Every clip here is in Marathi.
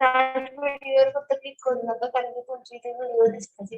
व्हिडिओवर फक्त क्लिक करू नका कारण की तुमची इथे व्हिडिओ दिसतात.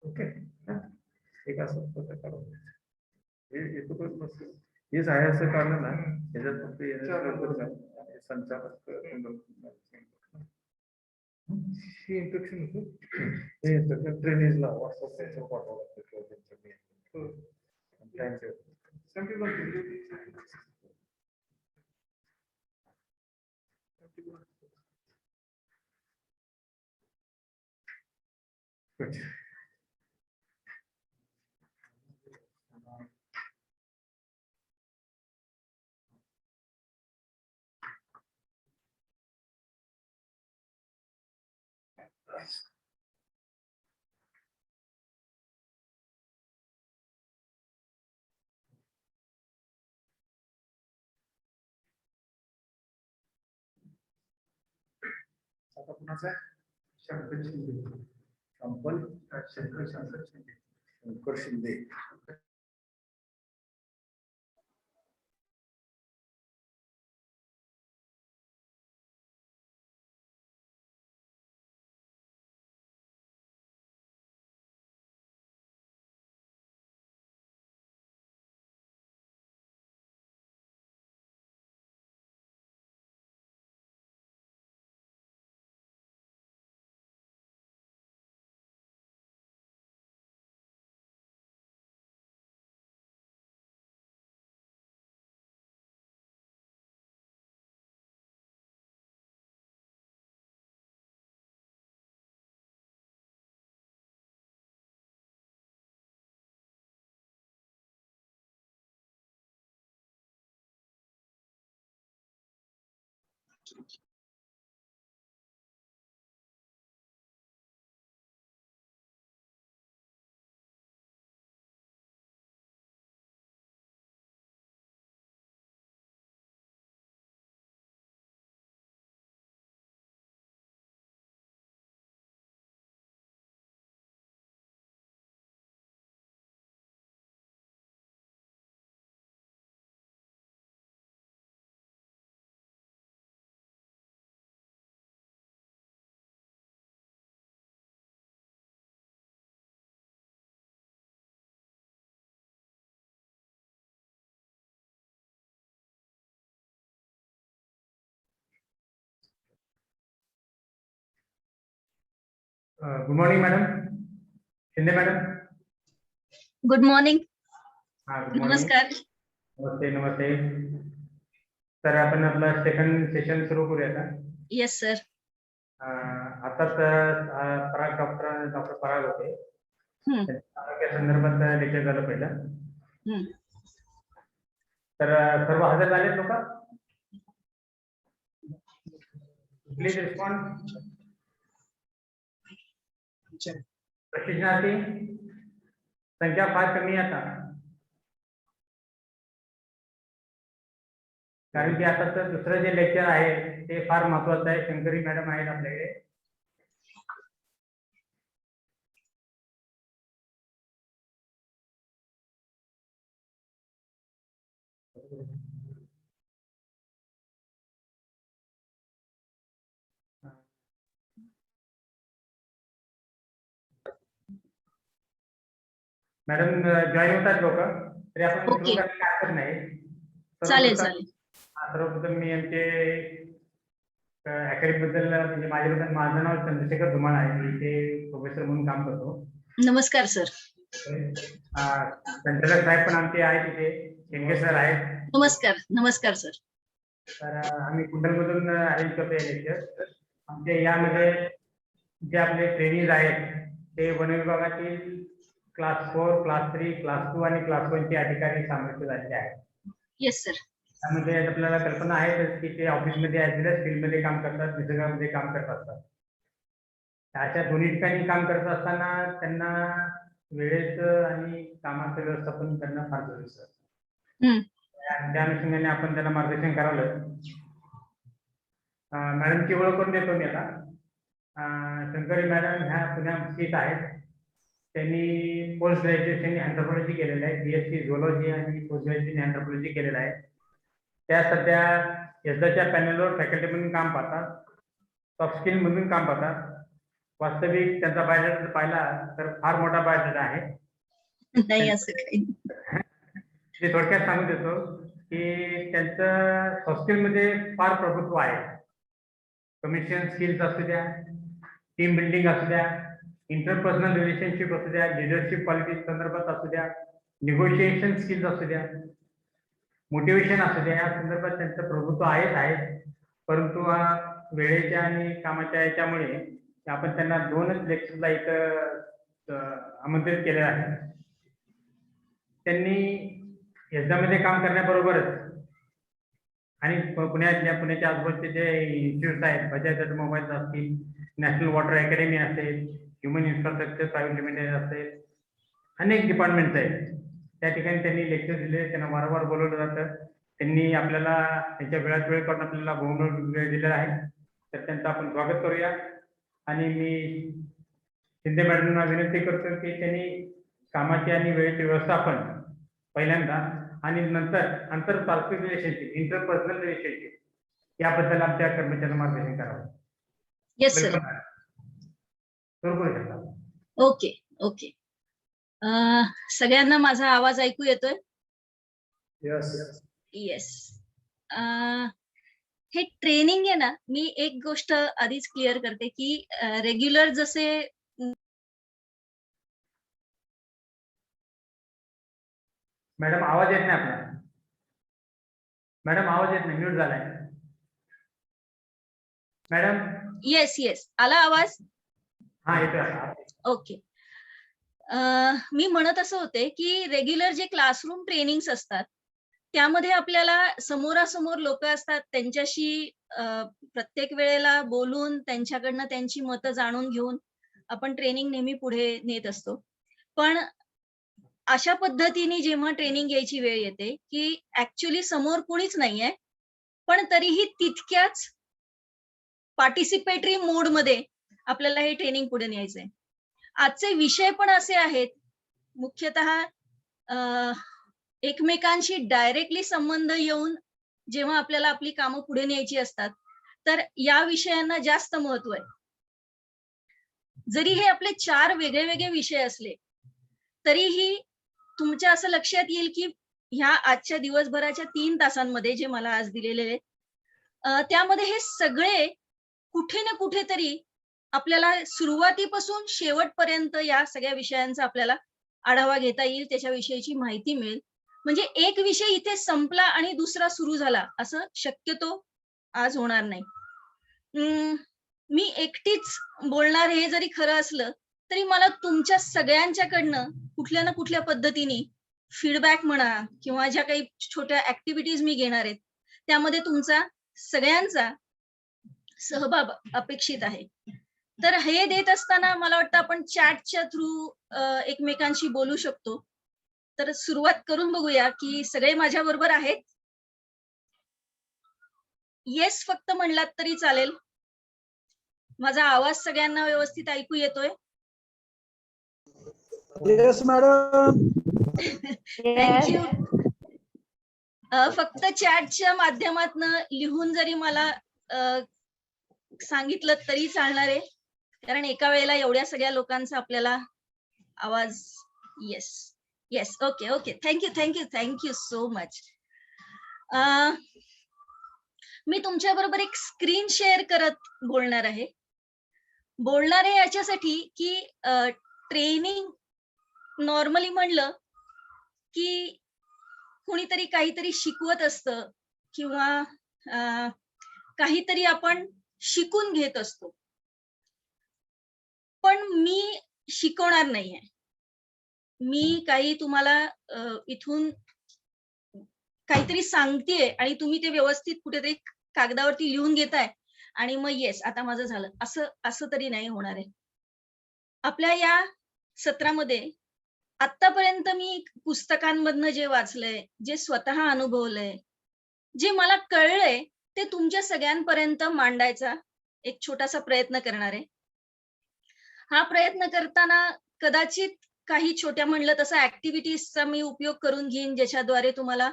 ओके एक असं प्रकार हे हे जायचं कारण ना त्याच्यात फक्त संचालक इन्फेक्शन होतं ट्रेनेजला व्हॉट्सअप पाठवावं लागतं. आता कुणाचा शंकर शिंदे संपल Shankar Shinde good morning madam, Shinde madam. Good morning. हा, गुड मॉर्निंग. नमस्कार. नमस्ते नमस्ते. तर आपण आपला सेकंड सेशन सुरू करूया का? Yes sir. आताच डॉक्टर पराग होते, हम्म. आरोग्या संदर्भात लेक्चर झालं पहिलं. हम्म. तर सर्व हजर झाले लोक? Please respond. प्रशिक्षणार्थी संख्या फार कमी आहे आता, कारण की आता तर दुसरं जे लेक्चर आहे ते फार महत्वाचं आहे. शंकरी मॅडम आहेत आपल्याकडे. मॅडम जॉईन होतात लोक, तरी आपण Okay. सुरू करायला हरकत नाही. चालेल चालेल. सर्वप्रथम मी आमचे अकॅडमी बद्दल म्हणजे माझं नाव चंद्रशेखर धुमाळ आहे. मी इथे प्रोफेसर म्हणून काम करतो. नमस्कार सर. संचालक साहेब पण आमचे आहेत इथे, शेंगे सर आहेत. नमस्कार. नमस्कार सर. तर आम्ही कुंडलमधून अरेंज करतो हे लेक्चर. आमचे यामध्ये जे आपले ट्रेनिंग आहेत ते वन विभागातील क्लास 4, क्लास 3, क्लास 2 आणि क्लास 1 चे अधिकारी समाविष्ट झालेले आहेत. Yes sir. त्यामध्ये आपल्याला कल्पना आहे की ते ऑफिसमध्ये असलेल्या फील्डमध्ये काम करतात, निसर्गामध्ये काम करत असतात. अशा दोन्ही ठिकाणी काम करत असताना त्यांना वेळेचं आणि कामाचं व्यवस्थापन करणं फार गरजेचं असतं. त्या अनुषंगाने आपण त्यांना मार्गदर्शन करावं. मॅडमची ओळख करून देतो मी आता. शंकरी मॅडम ह्या पुण्यात स्थित आहेत. त्यांनी पोस्ट ग्रॅज्युएशन अँथ्रोपॉलॉजी केलेलं आहे, BSc झुऑलॉजी आणि पोस्ट ग्रॅज्युएशन अँथ्रोपॉलॉजी केलेलं आहे. त्या सध्या यशदाच्या पॅनलवर फॅकल्टी म्हणून काम पाहतात, सॉफ्ट स्किल मधून काम पाहतात. वास्तविक त्यांचा बायोडेटा पाहिला तर फार मोठा बायोडेटा आहे. नाही असं काही. ते थोडक्यात सांगून देतो की त्यांचं सॉफ्ट स्किल मध्ये फार प्रभुत्व आहे. कम्युनिकेशन स्किल्स असू द्या, टीम बिल्डिंग असू द्या, इंटरपर्सनल रिलेशनशिप असू द्या, लिडरशिप क्वालिटी संदर्भात असू द्या, निगोशिएशन स्किल्स असू द्या, मोटिवेशन असू द्या, या संदर्भात त्यांचं प्रभुत्व आहे. परंतु वेळेच्या आणि कामाच्या याच्यामुळे आपण त्यांना 2च लेक्चरला इथं आमंत्रित केले आहे. त्यांनी यशदामध्ये काम करण्याबरोबरच आणि पुण्याच्या आजूबाजूचे जे इन्स्टिट्यूट आहेत, बजाज ऑटोमोबाईल्स असतील, नॅशनल वॉटर अकॅडमी असेल, ह्युमन इन्फ्रास्ट्रक्चर प्रायव्हेट लिमिटेड असेल, अनेक डिपार्टमेंट्स आहेत. त्या ठिकाणी त्यांनी लेक्चर दिले. त्यांना वारंवार बोलवलं जातं. त्यांनी आपल्याला त्यांच्या वेळात वेळ करून आपल्याला बहुमूल्य वेळ दिलेला आहे. तर त्यांचं आपण स्वागत करूया. आणि मी शिंदे मॅडमना विनंती करतो की त्यांनी कामाची आणि वेळेचे व्यवस्थापन पहिल्यांदा आणि नंतर आंतरतार्किक रिलेशनशिप, इंटरपर्सनल रिलेशनशिप याबद्दल आमच्या कर्मचाऱ्यांना मार्गदर्शन करावं. Yes sir. Okay okay. सगळ्यांना माझा आवाज ऐकू येतोय? येस. हे ट्रेनिंग आहे ना, मी एक गोष्ट आधीच क्लिअर करते की रेग्युलर जसे मॅडम आवाज येत नाही आपला. मॅडम आवाज येत नाही, म्यूट झालाय मॅडम. येस येस, आला आवाज? हा येतोय. ओके. मी म्हणत असं होते की रेग्युलर जे क्लासरूम ट्रेनिंग्स असतात त्यामध्ये आपल्याला समोरासमोर लोक असतात, त्यांच्याशी प्रत्येक वेळेला बोलून त्यांच्याकडनं त्यांची मतं जाणून घेऊन आपण ट्रेनिंग नेहमी पुढे नेत असतो. पण अशा पद्धतीने जेव्हा ट्रेनिंग घ्यायची वेळ येते, की ऍक्च्युली समोर कुणीच नाहीये, पण तरीही तितक्याच पार्टिसिपेटरी मोड मध्ये आपल्याला हे ट्रेनिंग पुढे न्यायचंय. आजचे विषय पण असे आहेत, मुख्यतः एकमेकांशी डायरेक्टली संबंध येऊन जेव्हा आपल्याला आपली कामं पुढे न्यायची असतात, तर या विषयांना जास्त महत्व आहे. जरी हे आपले 4 वेगळे वेगळे विषय असले, तरीही तुमच्या असं लक्षात येईल की ह्या आजच्या दिवसभराच्या 3 तासांमध्ये जे मला आज दिलेले आहेत, त्यामध्ये हे सगळे कुठे ना कुठेतरी आपल्याला सुरुवातीपासून शेवटपर्यंत या सगळ्या विषयांचा आपल्याला आढावा घेता येईल, त्याच्याविषयीची माहिती मिळेल. म्हणजे एक विषय इथे संपला आणि दुसरा सुरू झाला असं शक्यतो आज होणार नाही. मी एकटीच बोलणार हे जरी खरं असलं, तरी मला तुमच्या सगळ्यांच्याकडनं कुठल्या ना कुठल्या पद्धतीने फीडबॅक म्हणा किंवा ज्या काही छोट्या ऍक्टिव्हिटीज मी घेणार आहेत, त्यामध्ये तुमचा सगळ्यांचा सहभाग अपेक्षित आहे. तर हे देत असताना मला वाटतं आपण चॅटच्या थ्रू एकमेकांशी बोलू शकतो. तर सुरुवात करून बघूया की सगळे माझ्या बरोबर आहेत. येस फक्त म्हणलात तरी चालेल. माझा आवाज सगळ्यांना व्यवस्थित ऐकू येतोय? Yes madam. थँक्यू. फक्त चॅटच्या माध्यमातून लिहून जरी मला सांगितलं तरी चालणार आहे, कारण एका वेळेला एवढ्या सगळ्या लोकांचा आपल्याला आवाज. Yes yes, okay okay, thank you thank you thank you so much. मी तुमच्या बरोबर एक स्क्रीन शेअर करत बोलणार आहे. बोलणार आहे याच्यासाठी की ट्रेनिंग नॉर्मली म्हणलं की कुणीतरी काहीतरी शिकवत असतं किंवा काहीतरी आपण शिकून घेत असतो, पण मी शिकवणार नाहीये. मी काही तुम्हाला इथून काहीतरी सांगतेय आणि तुम्ही ते व्यवस्थित कुठेतरी कागदावरती लिहून घेताय आणि मग येस आता माझं झालं असं तरी नाही होणार आहे. आपल्या या सत्रामध्ये आतापर्यंत मी पुस्तकांमधनं जे वाचलंय, जे स्वतः अनुभवलंय, जे मला कळलंय, ते तुमच्या सगळ्यांपर्यंत मांडायचा एक छोटासा प्रयत्न करणार आहे. हा प्रयत्न करताना कदाचित काही छोट्या म्हणलं तसं ऍक्टिव्हिटीजचा मी उपयोग करून घेईन, ज्याच्याद्वारे तुम्हाला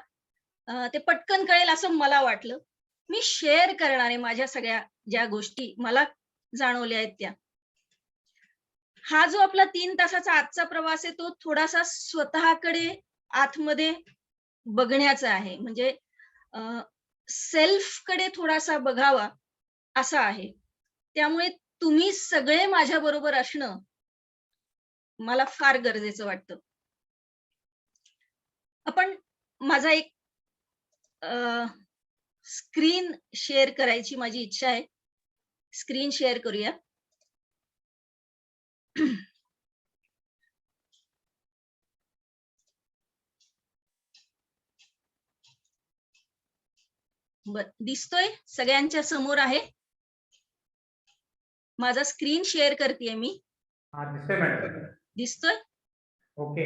ते पटकन कळेल असं मला वाटलं. मी शेअर करणार आहे माझ्या सगळ्या ज्या गोष्टी मला जाणवल्या आहेत त्या. हा जो आपला 3 तासाचा आजचा प्रवास आहे, तो थोडासा स्वतःकडे आतमध्ये बघण्याचा आहे. म्हणजे सेल्फ कडे थोडासा बघावा असा आहे. त्यामुळे तुम्ही सगळे माझ्या बरोबर असणं मला फार गरजेचं वाटतं. आपण माझा एक स्क्रीन शेअर करायची माझी इच्छा आहे. स्क्रीन शेअर करूया. बर, दिसतोय? सगळ्यांच्या समोर आहे? माझा स्क्रीन शेअर करतेय मी. दिसतोय मॅडम. दिसतोय? ओके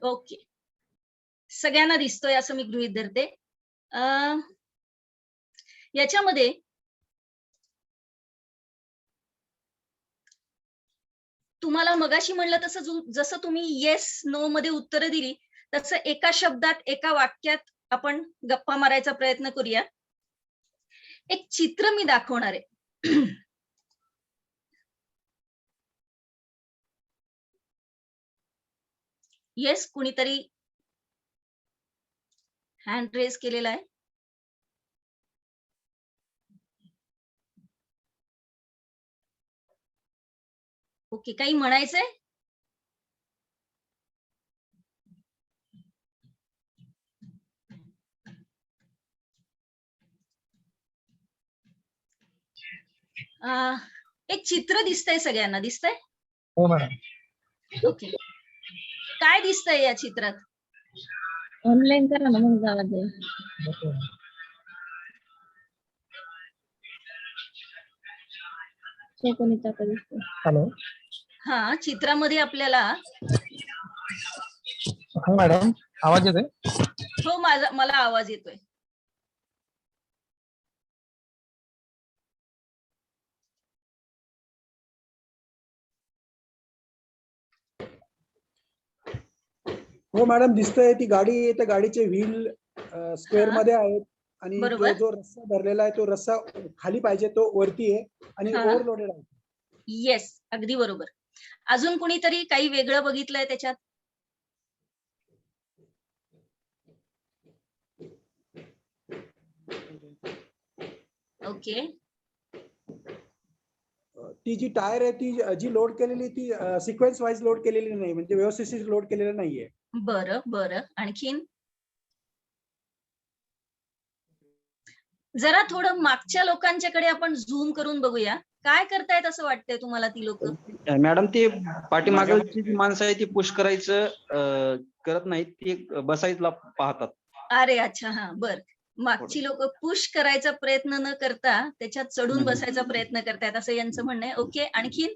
ओके, सगळ्यांना दिसतोय असं मी गृहीत धरते. याच्यामध्ये तुम्हाला मगाशी म्हणलं तसं जसं तुम्ही येस नो मध्ये उत्तरं दिली, तसं एका शब्दात एका वाक्यात आपण गप्पा मारायचा प्रयत्न करूया. एक चित्र मी दाखवणार आहे. येस कुणीतरी हँड रेज केलेला आहे. ओके, काही म्हणायचंय? एक चित्र दिसतंय, सगळ्यांना दिसतंय? हो मॅडम. ओके, काय दिसतंय या चित्रात? ऑनलाईन करा ना मग गावात जाईल. कोणी चाका दिसतो. हॅलो. हा, चित्रामध्ये आपल्याला हा मॅडम, आवाज येतोय? हो, मला आवाज येतोय. हो मॅडम, दिसतंय ती गाडी. त्या गाडीचे व्हील स्क्वेअर मध्ये आहेत आणि बरोबर. जो रस्सा भरलेला आहे तो रस्सा खाली पाहिजे, तो वरती आहे आणि हा. ओव्हरलोडेड आहे. येस, अगदी बरोबर. अजून कुणीतरी काही वेगळं बघितलंय त्याच्यात? ओके. ती जी टायर आहे ती जी लोड केलेली ती सिक्वेन्स वाईज लोड केलेली नाही, म्हणजे व्यवस्थित लोड केलेलं नाहीये. बरं. आणखीन जरा थोडं मागच्या लोकांच्याकडे आपण झूम करून बघूया. काय करतायत असं वाटतंय तुम्हाला ती लोक? मॅडम, ते पाठीमागची जी माणसं आहे ती पुश करायचं करत नाहीत, ती बसायला पाहतात. अरे अच्छा, हा, बर. मागची लोक पुश करायचा प्रयत्न न करता त्याच्यात चढून बसायचा प्रयत्न करतायत असं यांचं म्हणणं आहे. ओके, आणखीन?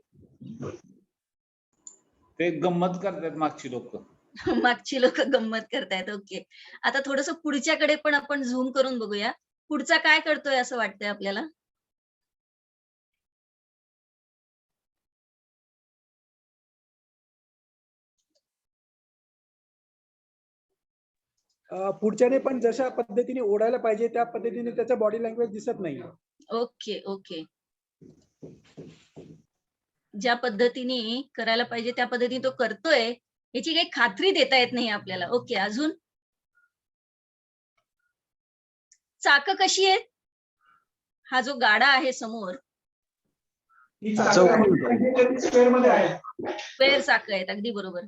ते गंमत करतात मागची लोक. मागची लोक गंमत करतायत. ओके, आता थोडस पुढच्याकडे पण आपण झूम करून बघूया. पुढचा काय करतोय असं वाटतंय आपल्याला? पुढच्याने पण जशा पद्धतीने ओढायला पाहिजे त्या पद्धतीने त्याचा बॉडी लँग्वेज दिसत नाही. ओके. ज्या पद्धतीने करायला पाहिजे त्या पद्धतीने तो करतोय याची काही खात्री देता येत नाही आपल्याला. ओके, अजून? चाक कशी आहेत? हा जो गाडा आहे समोर, स्क्वेअर मध्ये आहे. स्क्वेअर चाक आहेत, अगदी बरोबर.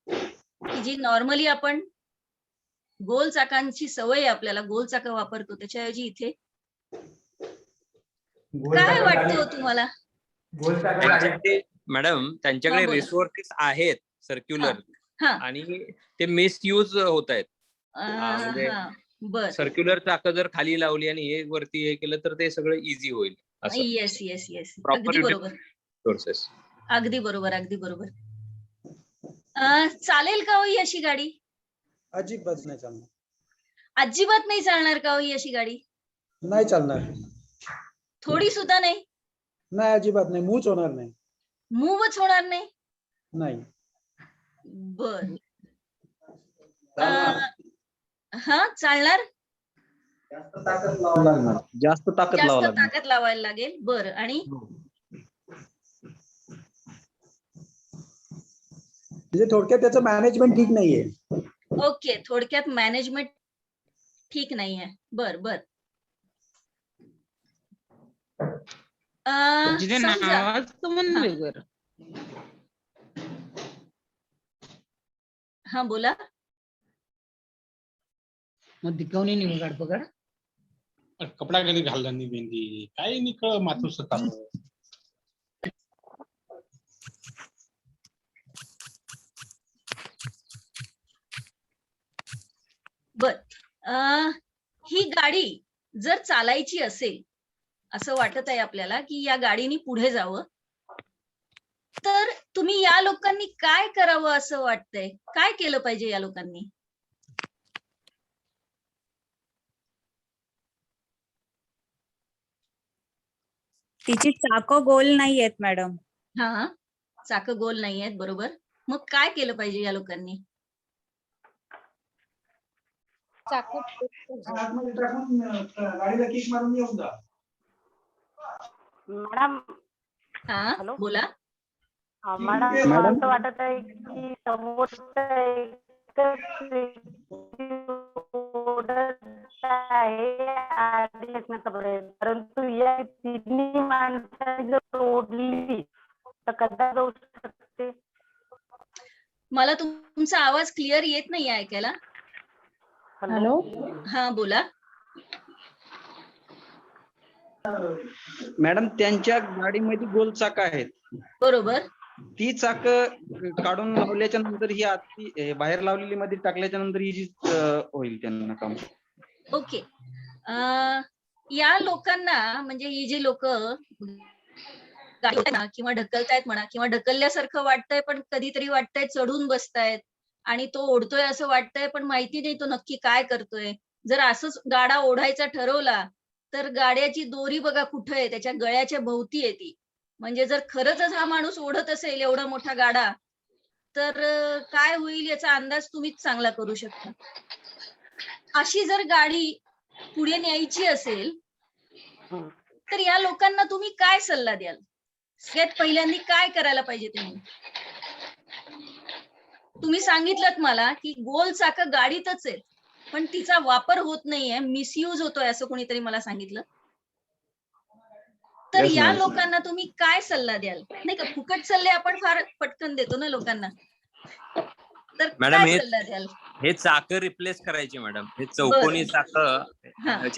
की जी नॉर्मली आपण गोल चाकांची सवय आहे आपल्याला, गोल चाक वापरतो, त्याच्याऐवजी इथे काय वाटतं तुम्हाला? मॅडम, त्यांच्याकडे हा, बोला. रिसोर्सेस आहेत सर्क्युलर हा. आणि ते मिसयूज होत आहेत. म्हणजे बर. सर्क्युलर चाक जर खाली लावली आणि हे वरती हे केलं तर ते सगळं इझी होईल. येस, अगदी बरोबर. रिसोर्सेस. अगदी बरोबर. चालेल का हो ही अशी गाडी? अजिबात नाही चालणार. अजिबात नाही चालणार का हो ही अशी गाडी? नाही चालणार. थोडी सुद्धा नाही? नाही, अजिबात नाही. मूव्हच होणार नाही. मूव्हच होणार नाही? नाही. बर. हा, चालणार? जास्त ताकद लावायला लागेल. बर, आणि म्हणजे थोडक्यात त्याचं मॅनेजमेंट ठीक नाहीये. ओके, थोडक्यात मॅनेजमेंट ठीक नाहीये. बर. हा, बोला. मग दिकवणी नाही गाड पकड कपडा कधी घालला नाही, मेहंदी काही निकळ मातूस बर. ही गाडी जर चालायची असेल असं वाटत आहे आपल्याला की या गाडीने पुढे जावं, तर तुम्ही या लोकांनी काय करावं असं वाटतंय? काय केलं पाहिजे या लोकांनी? तिची चाकं गोल नाही आहेत मॅडम. हा, चाकं गोल नाही आहेत, बरोबर. मग काय केलं पाहिजे या लोकांनी? गाडीला किक मारून येऊन जा. मॅडम, हा, बोला. मॅडम, असं वाटत आहे की समोर परंतु या तिन्ही माणसांनी जर ओढली तर कदा जाऊ शकते. मला तुमचा आवाज क्लिअर येत नाही ऐकायला. हॅलो. हा, बोला. मॅडम, त्यांच्या गाडीमध्ये गोल चाक आहेत. बरोबर. ती चाक काढून लावल्याच्या नंतर ही आतली बाहेर लावलेली मध्ये टाकल्याच्या नंतर ही जी होईल त्यांना काम. ओके. या लोकांना म्हणजे ही जी लोक किंवा ढकलतायत म्हणा किंवा ढकलल्यासारखं वाटतंय पण कधीतरी वाटतंय चढून बसतायत आणि तो ओढतोय असं वाटतंय पण माहिती नाही तो नक्की काय करतोय. जर असंच गाडा ओढायचा ठरवला तर गाड्याची दोरी बघा कुठे आहे, त्याच्या गळ्याच्या भोवती आहे ती. म्हणजे जर खरंच हा माणूस ओढत असेल एवढा मोठा गाडा तर काय होईल याचा अंदाज तुम्हीच चांगला करू शकता. अशी जर गाडी पुढे न्यायची असेल तर या लोकांना तुम्ही काय सल्ला द्याल? सगळ्यात पहिल्यांदा काय करायला पाहिजे त्यांनी? तुम्ही सांगितलं मला की गोल चाक गाडीतच आहेत पण तिचा वापर होत नाहीये, मिसयूज होतोय असं कोणीतरी मला सांगितलं. तर Yes, या ma'am. लोकांना तुम्ही काय सल्ला द्याल? नाही का फुकट सल्ले आपण फार पटकन देतो ना लोकांना. तर मॅडम, काय सल्ला द्याल? हे चाक रिप्लेस करायचे मॅडम. हे चौकोनी चाक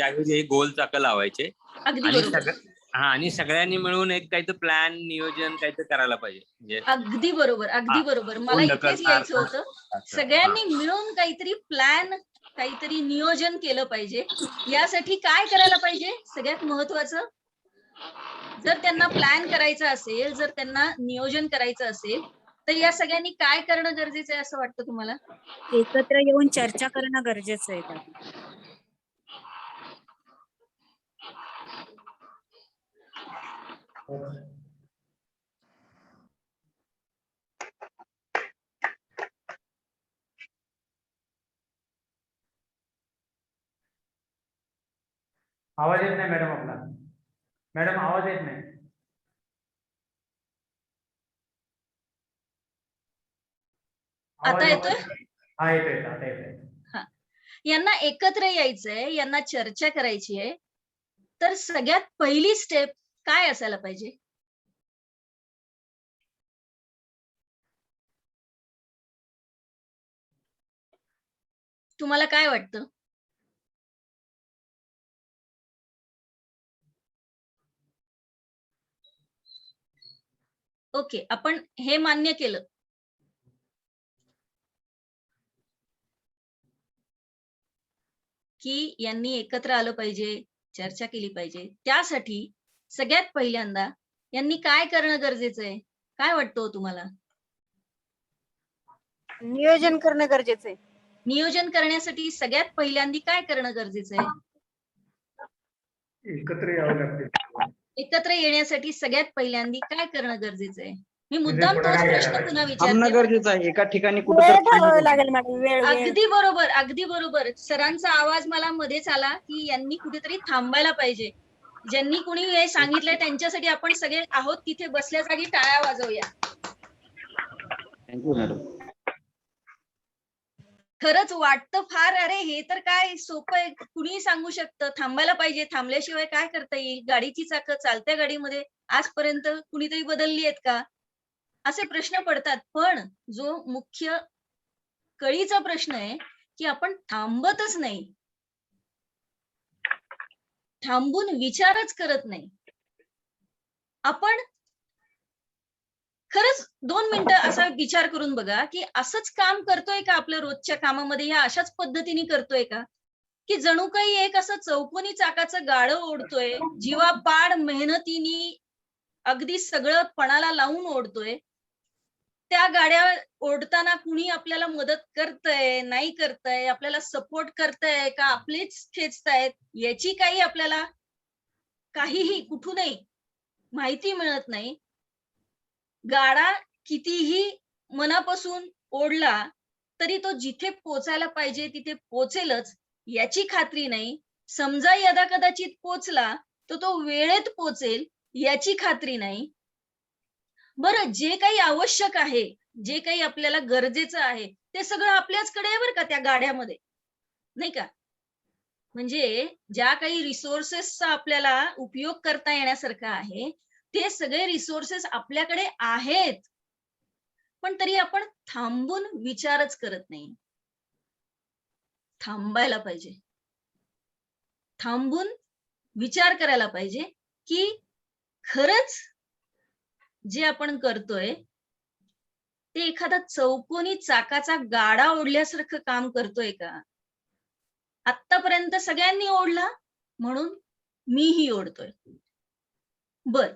ऐवजी हे गोल चाक लावायचे अगदी आणि बरोबर. आणि सगळ्यांनी मिळून एक काहीतरी प्लॅन नियोजन काहीतरी करायला पाहिजे. म्हणजे अगदी बरोबर, अगदी बरोबर. मला इथेच यायचं होतं. सगळ्यांनी मिळून काहीतरी प्लॅन, काहीतरी नियोजन केलं पाहिजे. यासाठी काय करायला पाहिजे? सगळ्यात महत्वाचं, जर त्यांना प्लॅन करायचा असेल, जर त्यांना नियोजन करायचं असेल तर या सगळ्यांनी काय करणं गरजेचं आहे असं वाटतं तुम्हाला? एकत्र येऊन चर्चा करणं गरजेचं आहे त्यात. आवाज येत नाही मॅडम आपला. मॅडम आवाज येत नाही. आता येतोय? हा येतोय, आता येतोय. यांना एकत्र यायचंय, यांना चर्चा करायची आहे, तर सगळ्यात पहिली स्टेप काय असायला पाहिजे? तुम्हाला काय वाटतं? ओके, आपण हे मान्य केलं की यांनी एकत्र आलं पाहिजे, चर्चा केली पाहिजे. त्यासाठी सगळ्यात पहिल्यांदा यांनी काय करणं गरजेचं आहे? काय वाटतं तुम्हाला? नियोजन करणं गरजेचं आहे. नियोजन करण्यासाठी सगळ्यात पहिल्यांदा काय करणं गरजेचं आहे? एकत्र यावं लागते. एकत्र येण्यासाठी सगळ्यात पहिल्यांदा काय करणं गरजेचं आहे? मी मुद्दाम तोच पुढाकार प्रश्न घ्यायला पुन्हा थांबणं विचारते. गरजेचं आहे. एका ठिकाणी वेळ कुठेतरी ठरवावं लागेल मॅडम. वेळ अगदी बरोबर, अगदी बरोबर. सरांचा आवाज मला मध्येच आला की यांनी कुठेतरी थांबायला पाहिजे. ज्यांनी कुणी हे सांगितलंय त्यांच्यासाठी आपण सगळे आहोत तिथे बसल्या जागी टाळ्या वाजवूया. Thank you madam. खरंच वाटतं फार, अरे हे तर काय सोपं आहे, कुणीही सांगू शकतं थांबायला पाहिजे, थांबल्याशिवाय काय करता येईल? गाडीची चाकं चालत्या गाडीमध्ये आजपर्यंत कुणीतरी बदलली आहेत का? असे प्रश्न पडतात. पण जो मुख्य कळीचा प्रश्न आहे की आपण थांबतच नाही, थांबून विचारच करत नाही. आपण खरंच 2 मिनिटं असा विचार करून बघा की असंच काम करतोय का आपल्या रोजच्या कामामध्ये, ह्या अशाच पद्धतीने करतोय का की जणू काही एक असं चौकोनी चाकाचं गाडं ओढतोय, जीवापाड मेहनतीने अगदी सगळं पणाला लावून ओढतोय. त्या गाड्या ओढताना कुणी आपल्याला मदत करतंय, नाही करतंय, आपल्याला सपोर्ट करतंय का आपलेच खेचतायत याची काही आपल्याला काहीही कुठूनही माहिती मिळत नाही. गाडा कितीही मनापासून ओढला तरी तो जिथे पोचायला पाहिजे तिथे पोचेलच याची खात्री नाही. समजा यदा कदाचित पोचला तर तो वेळेत पोचेल याची खात्री नाही. बरं, जे काही आवश्यक आहे, जे काही आपल्याला गरजेचं आहे ते सगळं आपल्याचकडे आहे बरं का त्या गाड्यामध्ये, नाही का? म्हणजे ज्या काही रिसोर्सेसचा आपल्याला उपयोग करता येण्यासारखा आहे ते सगळे रिसोर्सेस आपल्याकडे आहेत, पण तरी आपण थांबून विचारच करत नाही. थांबायला पाहिजे, थांबून विचार करायला पाहिजे की खरंच जे आपण करतोय ते एखादा चौकोनी चाकाचा गाडा ओढल्यासारखं काम करतोय का? आतापर्यंत सगळ्यांनी ओढला म्हणून मीही ओढतोय. बर,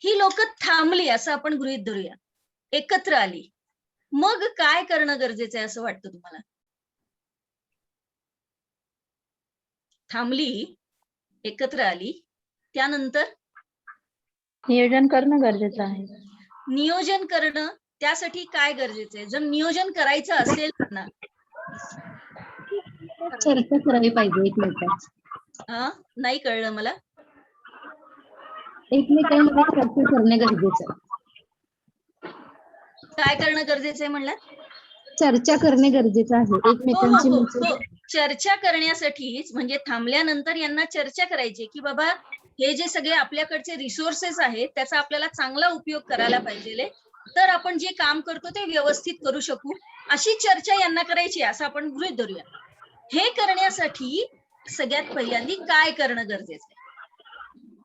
ही लोक थांबली असं आपण गृहीत धरूया, एकत्र आली, मग काय करणं गरजेचं आहे असं वाटतं तुम्हाला? थांबली, एकत्र आली, त्यानंतर नियोजन करणं गरजेचं आहे. नियोजन करणं, त्यासाठी काय गरजेचं आहे? जर नियोजन करायचं असेल ना, चर्चा करावी पाहिजे एकमेकांची. नाही कळलं मला. एकमेकांमध्ये चर्चा करणे गरजेचं आहे. काय करणं गरजेचं आहे म्हणलं? चर्चा करणे गरजेचं आहे एकमेकांची. हो, चर्चा करण्यासाठीच, म्हणजे थांबल्यानंतर यांना चर्चा करायची की बाबा हे जे सगळे आपल्याकडचे रिसोर्सेस आहेत त्याचा आपल्याला चांगला उपयोग करायला पाहिजे, तर आपण जे काम करतो ते व्यवस्थित करू शकू, अशी चर्चा यांना करायची असं आपण गृहीत धरूया. हे करण्यासाठी सगळ्यात पहिल्यांदा काय करणं गरजेचं आहे?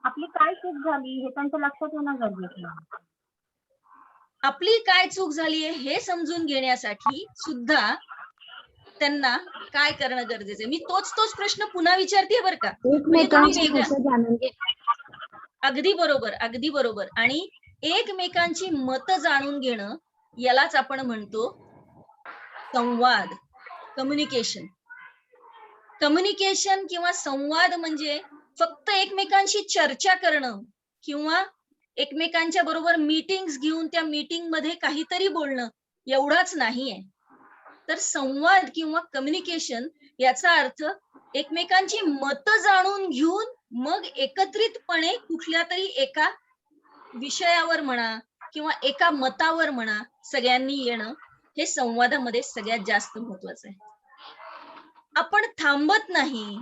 आपली काय चूक झाली हे त्यांच्या लक्षात येणं गरजेचं आहे. आपली काय चूक झाली आहे हे समजून घेण्यासाठी सुद्धा त्यांना काय करणं गरजेचं आहे? मी तोच प्रश्न पुन्हा विचारते बरं का. अगदी बरोबर, अगदी बरोबर. आणि एकमेकांची मतं जाणून घेणं, यालाच आपण म्हणतो संवाद, कम्युनिकेशन. कम्युनिकेशन किंवा संवाद म्हणजे फक्त एकमेकांशी चर्चा करणं किंवा एकमेकांच्या बरोबर मीटिंग्स घेऊन त्या मीटिंग मध्ये काहीतरी बोलणं एवढाच नाहीये. तर संवाद किंवा कम्युनिकेशन याचा अर्थ एकमेकांची मतं जाणून घेऊन मग एकत्रितपणे कुठल्या तरी एका विषयावर म्हणा किंवा एका मतावर म्हणा सगळ्यांनी येणं, हे संवादामध्ये सगळ्यात जास्त महत्वाचं आहे. आपण थांबत नाही,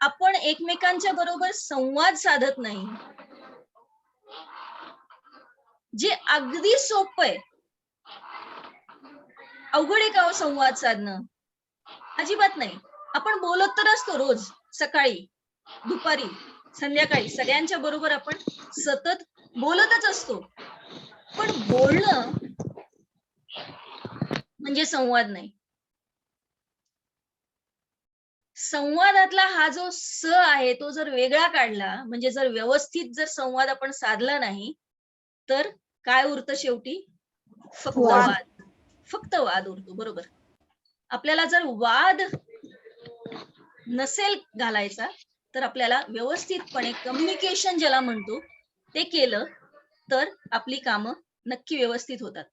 आपण एकमेकांच्या बरोबर संवाद साधत नाही, जे अगदी सोपं आहे. अवघड आहे का हो संवाद साधणं? अजिबात नाही. आपण बोलत तर असतो रोज, सकाळी, दुपारी, संध्याकाळी, सगळ्यांच्या बरोबर आपण सतत बोलतच असतो. पण बोलणं म्हणजे संवाद नाही. संवादातला हा जो स आहे तो जर वेगळा काढला, म्हणजे जर व्यवस्थित जर संवाद आपण साधला नाही, तर काय उरतं शेवटी? फक्त वाद. फक्त वाद उरतो. बरोबर. आपल्याला जर वाद नसेल घालायचा, तर आपल्याला व्यवस्थितपणे कम्युनिकेशन ज्याला म्हणतो ते केलं तर आपली कामं नक्की व्यवस्थित होतात.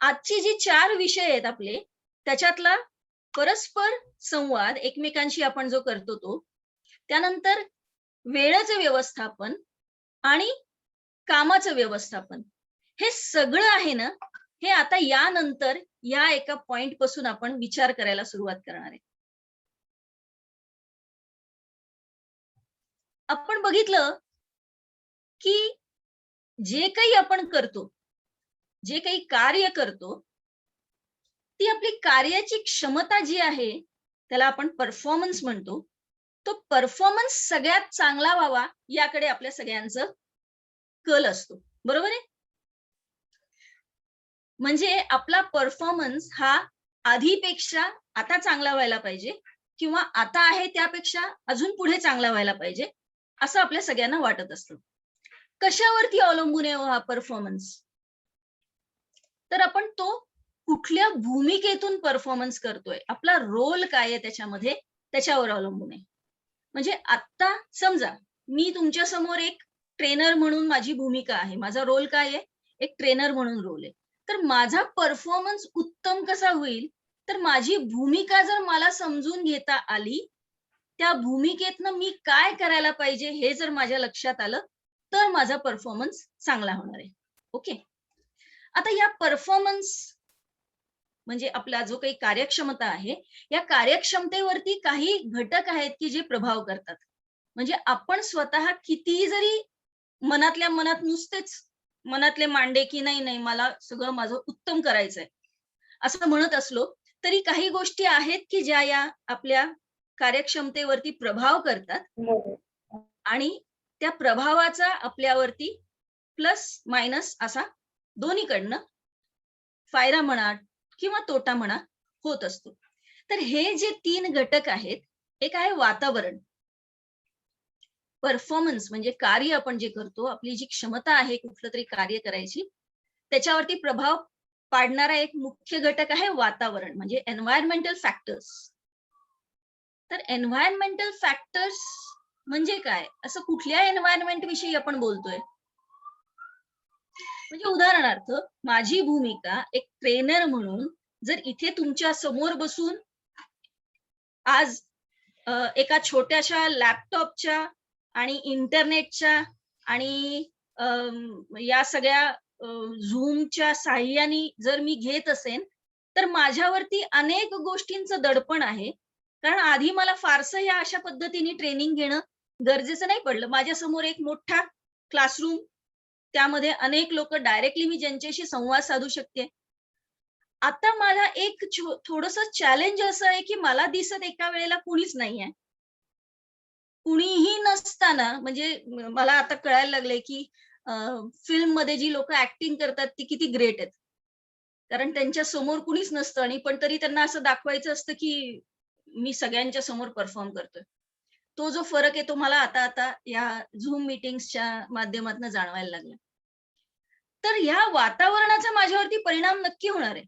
आजची जी 4 विषय आहेत आपले, त्याच्यातला परस्पर संवाद एकमेकांशी आपण जो करतो तो, त्यानंतर वेळेचं व्यवस्थापन आणि कामाचं व्यवस्थापन, हे सगळं आहे ना, हे आता यानंतर या एका पॉइंट पासून आपण विचार करायला सुरुवात करणार आहे. आपण बघितलं की जे काही आपण करतो, जे काही कार्य करतो, ती आपली कार्याची क्षमता जी आहे त्याला आपण परफॉर्मन्स म्हणतो. तो परफॉर्मन्स सगळ्यात चांगला व्हावा याकडे आपल्या सगळ्यांचं कल असतो. बरोबर आहे? म्हणजे आपला परफॉर्मन्स हा आधीपेक्षा आता चांगला व्हायला पाहिजे किंवा आता आहे त्यापेक्षा अजून पुढे चांगला व्हायला पाहिजे, असं आपल्या सगळ्यांना वाटत असतं. कशावरती अवलंबून आहे हा परफॉर्मन्स? तर आपण तो कुठल्या भूमिकेतून परफॉर्मन्स करतोय, आपला रोल काय आहे त्याच्यामध्ये, त्याच्यावर अवलंबून आहे. म्हणजे आता समजा मी तुमच्या समोर एक ट्रेनर म्हणून माझी भूमिका आहे, माझा रोल काय आहे? एक ट्रेनर म्हणून रोल आहे. तर माझा परफॉर्मन्स उत्तम कसा होईल? तर माझी भूमिका जर मला समजून घेता आली, त्या भूमिकेतनं मी काय करायला पाहिजे हे जर माझ्या लक्षात आलं, तर माझा परफॉर्मन्स चांगला होणार आहे. ओके. आता या परफॉर्मन्स म्हणजे आपला जो काही कार्यक्षमता आहे, या कार्यक्षमतेवरती काही घटक आहेत की जे प्रभाव करतात. म्हणजे आपण स्वतः किती जरी मनातल्या मनात नुसतेच मनातले मांडे की नाही मला सगळं माझं उत्तम करायचंय असं म्हणत असलो, तरी काही गोष्टी आहेत की ज्या या आपल्या कार्यक्षमतेवरती प्रभाव करतात आणि त्या प्रभावाचा आपल्यावरती प्लस मायनस असा दोन्हीकडनं फायदा म्हणा किंवा तोटा म्हणा होत असतो. तर हे जे 3 घटक आहेत, एक आहे वातावरण, परफॉर्मन्स म्हणजे कार्य आपण जे करतो, आपली जी क्षमता आहे कुठलं तरी कार्य करायची, त्याच्यावरती प्रभाव पाडणारा एक मुख्य घटक आहे वातावरण म्हणजे एन्व्हायरमेंटल फॅक्टर्स. तर एन्व्हायरमेंटल फॅक्टर्स म्हणजे काय? असं कुठल्या एन्व्हायरमेंट विषयी आपण बोलतोय? म्हणजे उदाहरणार्थ माझी भूमिका एक ट्रेनर म्हणून जर इथे तुमच्या समोर बसून आज एका छोट्याशा लॅपटॉपच्या आणि इंटरनेटच्या आणि या सगळ्या झूमच्या साह्याने जर मी घेत असेन तर माझ्यावरती अनेक गोष्टींचं दडपण आहे. कारण आधी मला फारसं या अशा पद्धतीने ट्रेनिंग घेणं गरजेचं नाही पडलं. माझ्या समोर एक मोठा क्लासरूम, त्यामध्ये अनेक लोक डायरेक्टली मी ज्यांच्याशी संवाद साधू शकते. आता मला एक थोडस चॅलेंज असं आहे की मला दिसत एका वेळेला कुणीच नाहीये. कुणीही नसताना म्हणजे मला आता कळायला लागलंय की फिल्म मध्ये जी लोक ऍक्टिंग करतात ती किती ग्रेट आहेत. कारण त्यांच्या समोर कुणीच नसतं आणि पण तरी त्यांना असं दाखवायचं असतं की मी सगळ्यांच्या समोर परफॉर्म करतोय. तो जो फरक आहे तो मला आता आता या झूम मीटिंग्सच्या माध्यमातून जाणवायला लागला. तर ह्या वातावरणाचा माझ्यावरती परिणाम नक्की होणार आहे.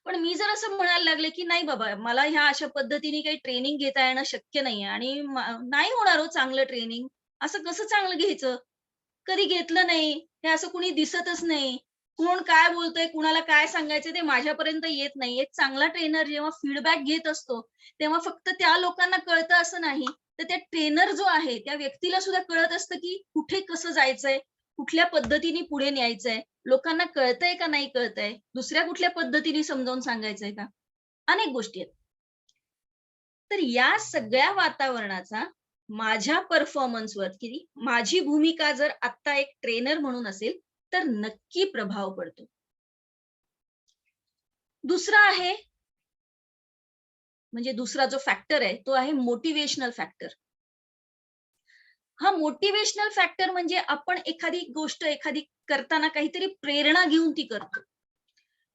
पण मी जर असं म्हणायला लागले की नाही बाबा मला ह्या अशा पद्धतीने काही ट्रेनिंग घेता येणं शक्य नाही आणि नाही होणार हो चांगलं ट्रेनिंग, असं कसं चांगलं घ्यायचं, कधी घेतलं नाही, हे असं कुणी दिसतच नाही, कोण काय बोलतोय, कुणाला काय सांगायचं ते माझ्यापर्यंत येत नाही. एक चांगला ट्रेनर जेव्हा फीडबॅक घेत असतो तेव्हा फक्त त्या लोकांना कळतं असं नाही, तर त्या ट्रेनर जो आहे त्या व्यक्तीला सुद्धा कळत असतं की कुठे कसं जायचंय, कुठल्या पद्धतीने पुढे न्यायचंय, लोकांना कळतंय का नाही कळतंय, दुसऱ्या कुठल्या पद्धतीने समजावून सांगायचंय का, अनेक गोष्टी आहेत. तर या सगळ्या वातावरणाचा माझ्या परफॉर्मन्सवरती माझी भूमिका जर आता एक ट्रेनर म्हणून असेल तर नक्की प्रभाव पडतो. दुसरा आहे म्हणजे दुसरा जो फॅक्टर आहे तो आहे मोटिवेशनल फॅक्टर. हा मोटिवेशनल फॅक्टर म्हणजे आपण एखादी गोष्ट एखादी करताना काहीतरी प्रेरणा घेऊन ती करतो.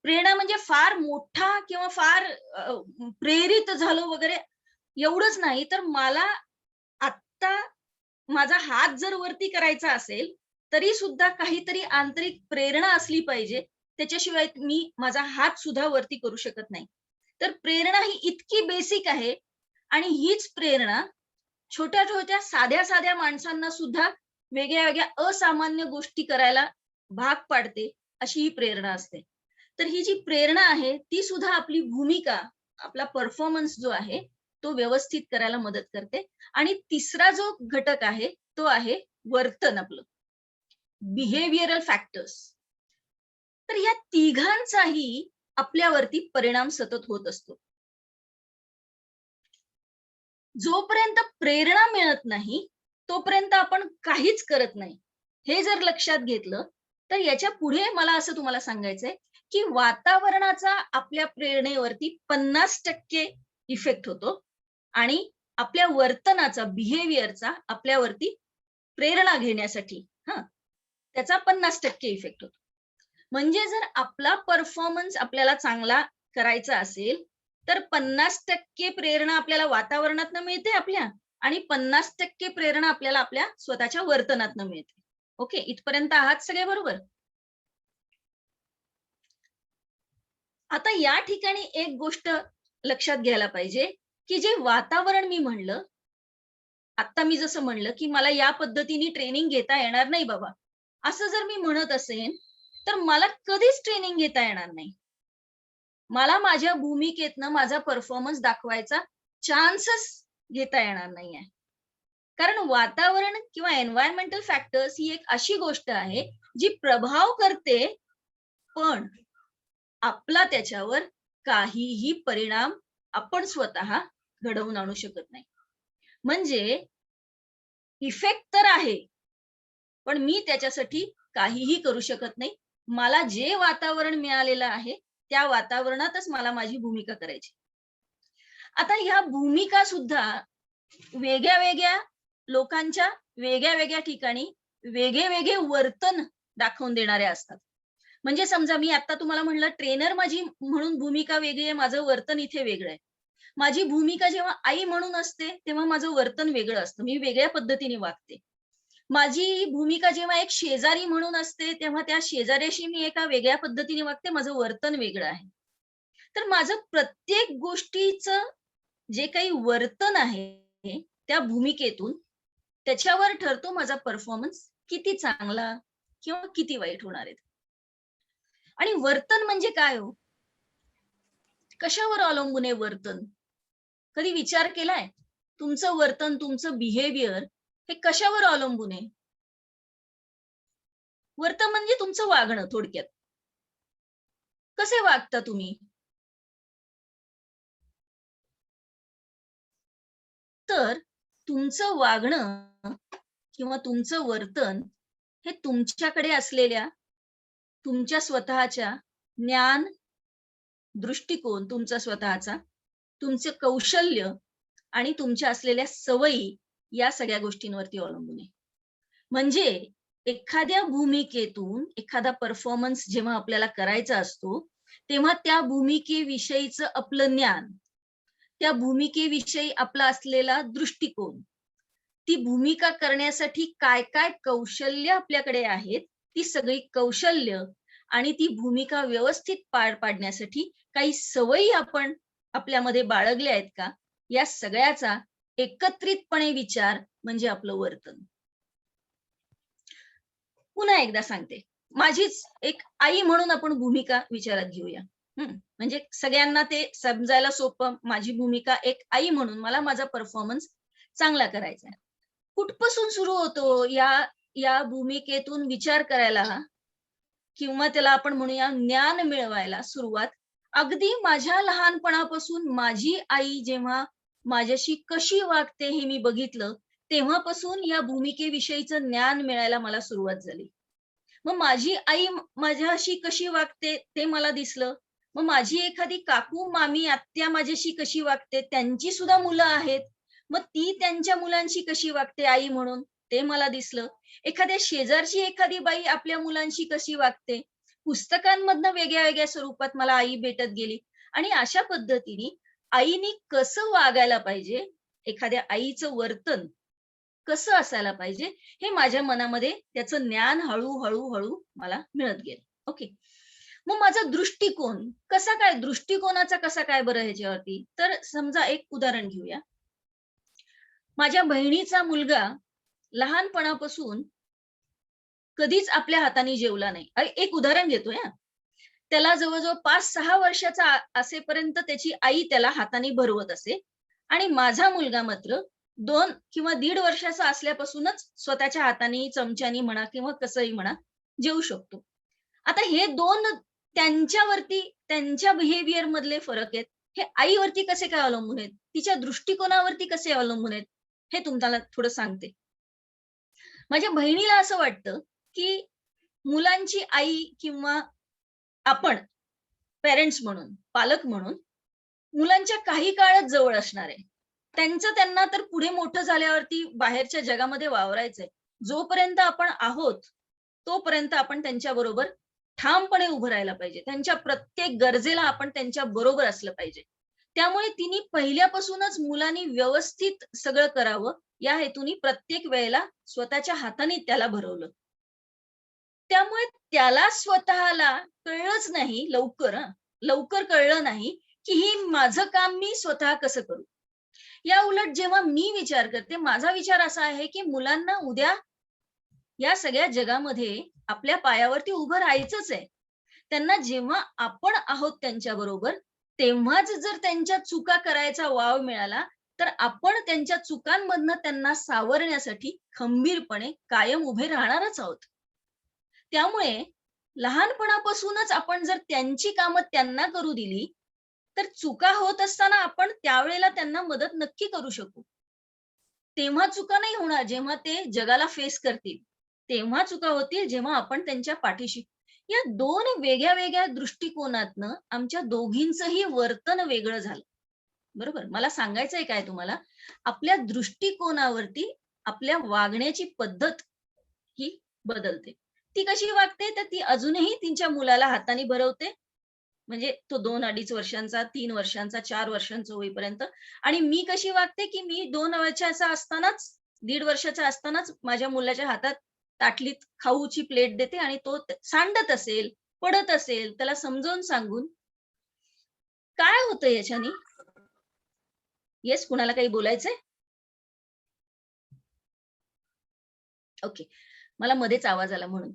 प्रेरणा म्हणजे फार मोठा किंवा फार प्रेरित झालो वगैरे एवढंच नाही, तर मला आत्ता माझा हात जर वरती करायचा असेल तरी सुद्धा काहीतरी आंतरिक प्रेरणा असली पाहिजे, त्याच्याशिवाय मी माझा हात सुद्धा वरती करू शकत नाही. तर प्रेरणा ही इतकी बेसिक आहे आणि हीच प्रेरणा छोट्या छोट्या साध्या साध्या माणसांना सुद्धा वेगळ्या वेगळ्या असामान्य गोष्टी करायला भाग पाडते, अशी ही प्रेरणा असते. तर ही जी प्रेरणा आहे ती सुद्धा आपली भूमिका, आपला परफॉर्मन्स जो आहे तो व्यवस्थित करायला मदत करते. आणि तिसरा जो घटक आहे तो आहे वर्तन, आपलं बिहेवियरल फॅक्टर्स. तर या तिघांचाही आपल्यावरती परिणाम सतत होत असतो. जोपर्यंत प्रेरणा मिळत नाही तोपर्यंत आपण काहीच करत नाही. हे जर लक्षात घेतलं तर याच्या पुढे मला असं तुम्हाला सांगायचंय की वातावरणाचा आपल्या प्रेरणेवरती 50% इफेक्ट होतो आणि आपल्या वर्तनाचा, बिहेवियरचा आपल्यावरती प्रेरणा घेण्यासाठी त्याचा 50% इफेक्ट होतो. म्हणजे जर आपला परफॉर्मन्स आपल्याला चांगला करायचा असेल तर 50% प्रेरणा आपल्याला वातावरणातनं मिळते आपल्या आणि 50% प्रेरणा आपल्याला आपल्या स्वतःच्या वर्तनातनं मिळते. ओके, इथपर्यंत आहात सगळे बरोबर? आता या ठिकाणी एक गोष्ट लक्षात घ्यायला पाहिजे की जे वातावरण मी म्हणलं, आता मी जसं म्हणलं की मला या पद्धतीने ट्रेनिंग घेता येणार नाही बाबा, असं जर मी म्हणत असेल तर मला कधीच ट्रेनिंग घेता येणार नाही. मला माझ्या भूमिकेतनं माझा परफॉर्मन्स दाखवायचा चान्सच घेता येणार नाहीये. कारण वातावरण किंवा एन्व्हायरमेंटल फॅक्टर्स ही एक अशी गोष्ट आहे जी प्रभाव करते पण आपला त्याच्यावर काहीही परिणाम आपण स्वतः घडवून आणू शकत नाही. म्हणजे इफेक्ट तर आहे पण मी त्याच्यासाठी काहीही करू शकत नाही. मला जे वातावरण मिळालेलं आहे त्या वातावरणातच मला माझी भूमिका करायची. आता ह्या भूमिका सुद्धा वेगळ्या वेगळ्या लोकांच्या वेगळ्या वेगळ्या ठिकाणी वेगळे वेगळे वर्तन दाखवून देणाऱ्या असतात. म्हणजे समजा मी आता तुम्हाला म्हणलं ट्रेनर माझी म्हणून भूमिका वेगळी आहे, माझं वर्तन इथे वेगळं आहे. माझी भूमिका जेव्हा आई म्हणून असते तेव्हा माझं वर्तन वेगळं असतं, मी वेगळ्या पद्धतीने वागते. माझी भूमिका जेव्हा एक शेजारी म्हणून असते तेव्हा त्या शेजाऱ्याशी मी एका वेगळ्या पद्धतीने वागते, माझं वर्तन वेगळं आहे. तर माझं प्रत्येक गोष्टीचं जे काही वर्तन आहे त्या भूमिकेतून त्याच्यावर ठरतो माझा परफॉर्मन्स किती चांगला किंवा किती वाईट होणार आहे. आणि वर्तन म्हणजे काय हो? कशावर अवलंबून आहे वर्तन? कधी विचार केलाय? तुमचं वर्तन, तुमचं बिहेवियर हे कशावर अवलंबून आहे? वर्तन म्हणजे तुमचं वागणं थोडक्यात. कसे वागता तुम्ही? तर तुमचं वागणं किंवा तुमचं वर्तन हे तुमच्याकडे असलेल्या तुमच्या स्वतःच्या ज्ञान, दृष्टिकोन तुमचा स्वतःचा, तुमचं कौशल्य आणि तुमच्या असलेल्या सवयी या सगळ्या गोष्टींवरती अवलंबून आहे. म्हणजे एखाद्या भूमिकेतून एखादा परफॉर्मन्स जेव्हा आपल्याला करायचा असतो तेव्हा त्या भूमिकेविषयीचं आपलं ज्ञान, त्या भूमिकेविषयी आपला असलेला दृष्टिकोन, ती भूमिका करण्यासाठी काय काय कौशल्य आपल्याकडे आहेत, ती सगळी कौशल्य आणि ती भूमिका व्यवस्थित पार पाडण्यासाठी काही सवयी आपण आपल्यामध्ये बाळगल्या आहेत का, या सगळ्याचा एकत्रितपणे विचार म्हणजे आपलं वर्तन. पुन्हा एकदा सांगते, माझीच एक आई म्हणून आपण भूमिका विचारात घेऊया. म्हणजे सगळ्यांना ते समजायला सोपं. माझी भूमिका एक आई म्हणून मला माझा परफॉर्मन्स चांगला करायचा आहे. कुठपासून सुरू होतो या भूमिकेतून विचार करायला किंवा त्याला आपण म्हणूया ज्ञान मिळवायला सुरुवात अगदी माझ्या लहानपणापासून माझी आई जेव्हा माझ्याशी कशी वागते हे मी बघितलं तेव्हापासून या भूमिकेविषयीचं ज्ञान मिळायला मला सुरुवात झाली. मग माझी आई माझ्याशी कशी वागते ते मला दिसलं. मग माझी एखादी काकू, मामी, आत्या माझ्याशी कशी वागते, त्यांची सुद्धा मुलं आहेत, मग ती त्यांच्या मुलांशी कशी वागते आई म्हणून ते मला दिसलं. एखाद्या शेजारची एखादी बाई आपल्या मुलांशी कशी वागते, पुस्तकांमधनं वेगळ्या वेगळ्या स्वरूपात मला आई भेटत गेली. आणि अशा पद्धतीने आईनी कसं वागायला पाहिजे, एखाद्या आईचं वर्तन कसं असायला पाहिजे हे माझ्या मनामध्ये त्याचं ज्ञान हळूहळू मला मिळत गेलं. ओके, मग माझा दृष्टिकोन कसा काय, दृष्टिकोनाचा कसा काय बरं ह्याच्यावरती? तर समजा एक उदाहरण घेऊया. माझ्या बहिणीचा मुलगा लहानपणापासून कधीच आपल्या हाताने जेवला नाही. एक उदाहरण देतोय. त्याला जवळजवळ 5-6 वर्षाचा असेपर्यंत त्याची आई त्याला हाताने भरवत असे आणि माझा मुलगा मात्र 2 किंवा 1.5 वर्षाचा असल्यापासूनच स्वतःच्या हाताने, चमच्यानी म्हणा किंवा कसंही म्हणा जेवू शकतो. आता हे 2 त्यांच्यावरती, त्यांच्या बिहेवियर मधले फरक आहेत. हे आईवरती कसे काय अवलंबून आहेत, तिच्या दृष्टिकोनावरती कसे अवलंबून आहेत हे तुम्हाला थोडं सांगते. माझ्या बहिणीला असं वाटतं की मुलांची आई किंवा आपण पेरेंट्स म्हणून, पालक म्हणून मुलांच्या काही काळात जवळ असणार आहे. त्यांना तर पुढे मोठं झाल्यावरती बाहेरच्या जगामध्ये वावरायचंय. जोपर्यंत आपण आहोत तोपर्यंत आपण त्यांच्या बरोबर ठामपणे उभं राहायला पाहिजे. त्यांच्या प्रत्येक गरजेला आपण त्यांच्या बरोबर असलं पाहिजे. त्यामुळे तिने पहिल्यापासूनच मुलांनी व्यवस्थित सगळं करावं या हेतूने प्रत्येक वेळेला स्वतःच्या हाताने त्याला भरवलं. त्यामुळे त्याला स्वतःला कळलंच नाही लवकर कळलं नाही की ही माझं काम मी स्वतः कसं करू. या उलट जेव्हा मी विचार करते, माझा विचार असा आहे की मुलांना उद्या या सगळ्या जगामध्ये आपल्या पायावरती उभं राहायचंच आहे. त्यांना जेव्हा आपण आहोत त्यांच्या बरोबर तेव्हाच जर त्यांच्या चुका करायचा वाव मिळाला तर आपण त्यांच्या चुकांमधनं त्यांना सावरण्यासाठी खंबीरपणे कायम उभे राहणारच आहोत. त्यामुळे लहानपणापासूनच आपण जर त्यांची कामं त्यांना करू दिली तर चुका होत असताना आपण त्यावेळेला त्यांना मदत नक्की करू शकू. तेव्हा चुका नाही होणार जेव्हा ते जगाला फेस करतील, तेव्हा चुका होतील जेव्हा आपण त्यांच्या पाठीशी. या 2 वेगळ्या वेगळ्या दृष्टिकोनातनं आमच्या दोघींचंही वर्तन वेगळं झालं. बरोबर, मला सांगायचंय काय तुम्हाला, आपल्या दृष्टिकोनावरती आपल्या वागण्याची पद्धत ही बदलते. ती कशी वागते तर ती अजूनही तिच्या मुलाला हाताने भरवते, म्हणजे तो 2-2.5 वर्षांचा, 3 वर्षांचा, 4 वर्षांचा होईपर्यंत. आणि मी कशी वागते की मी 2 वर्षाचा असतानाच, 1.5 वर्षाचा असतानाच माझ्या मुलाच्या हातात ताटलीत खाऊची प्लेट देते आणि तो सांडत असेल, पडत असेल, त्याला समजावून सांगून काय होतं याच्याने? येस, कुणाला काही बोलायचंय? ओके, मला मध्येच आवाज आला म्हणून.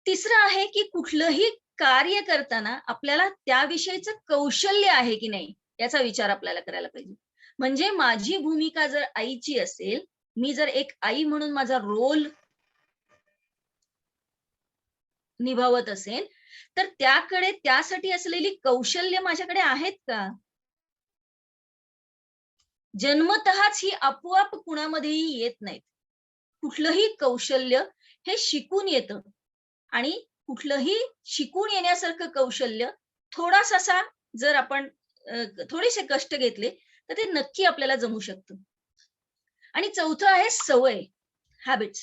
तिसरं आहे की कुठलंही कार्य करताना आपल्याला त्याविषयीचं कौशल्य आहे की नाही याचा विचार आपल्याला करायला पाहिजे. म्हणजे माझी भूमिका जर आईची असेल, मी जर एक आई म्हणून माझा रोल निभावत असेल, तर त्यासाठी असलेली कौशल्य माझ्याकडे आहेत का? जन्मतःच ही आपोआप कुणामध्येही येत नाहीत. कुठलंही कौशल्य हे शिकून येतं आणि कुठलंही शिकून येण्यासारखं कौशल्य थोडासा जर आपण थोडेसे कष्ट घेतले तर ते नक्की आपल्याला जमू शकतं. आणि चौथं आहे सवय, हॅबिट्स.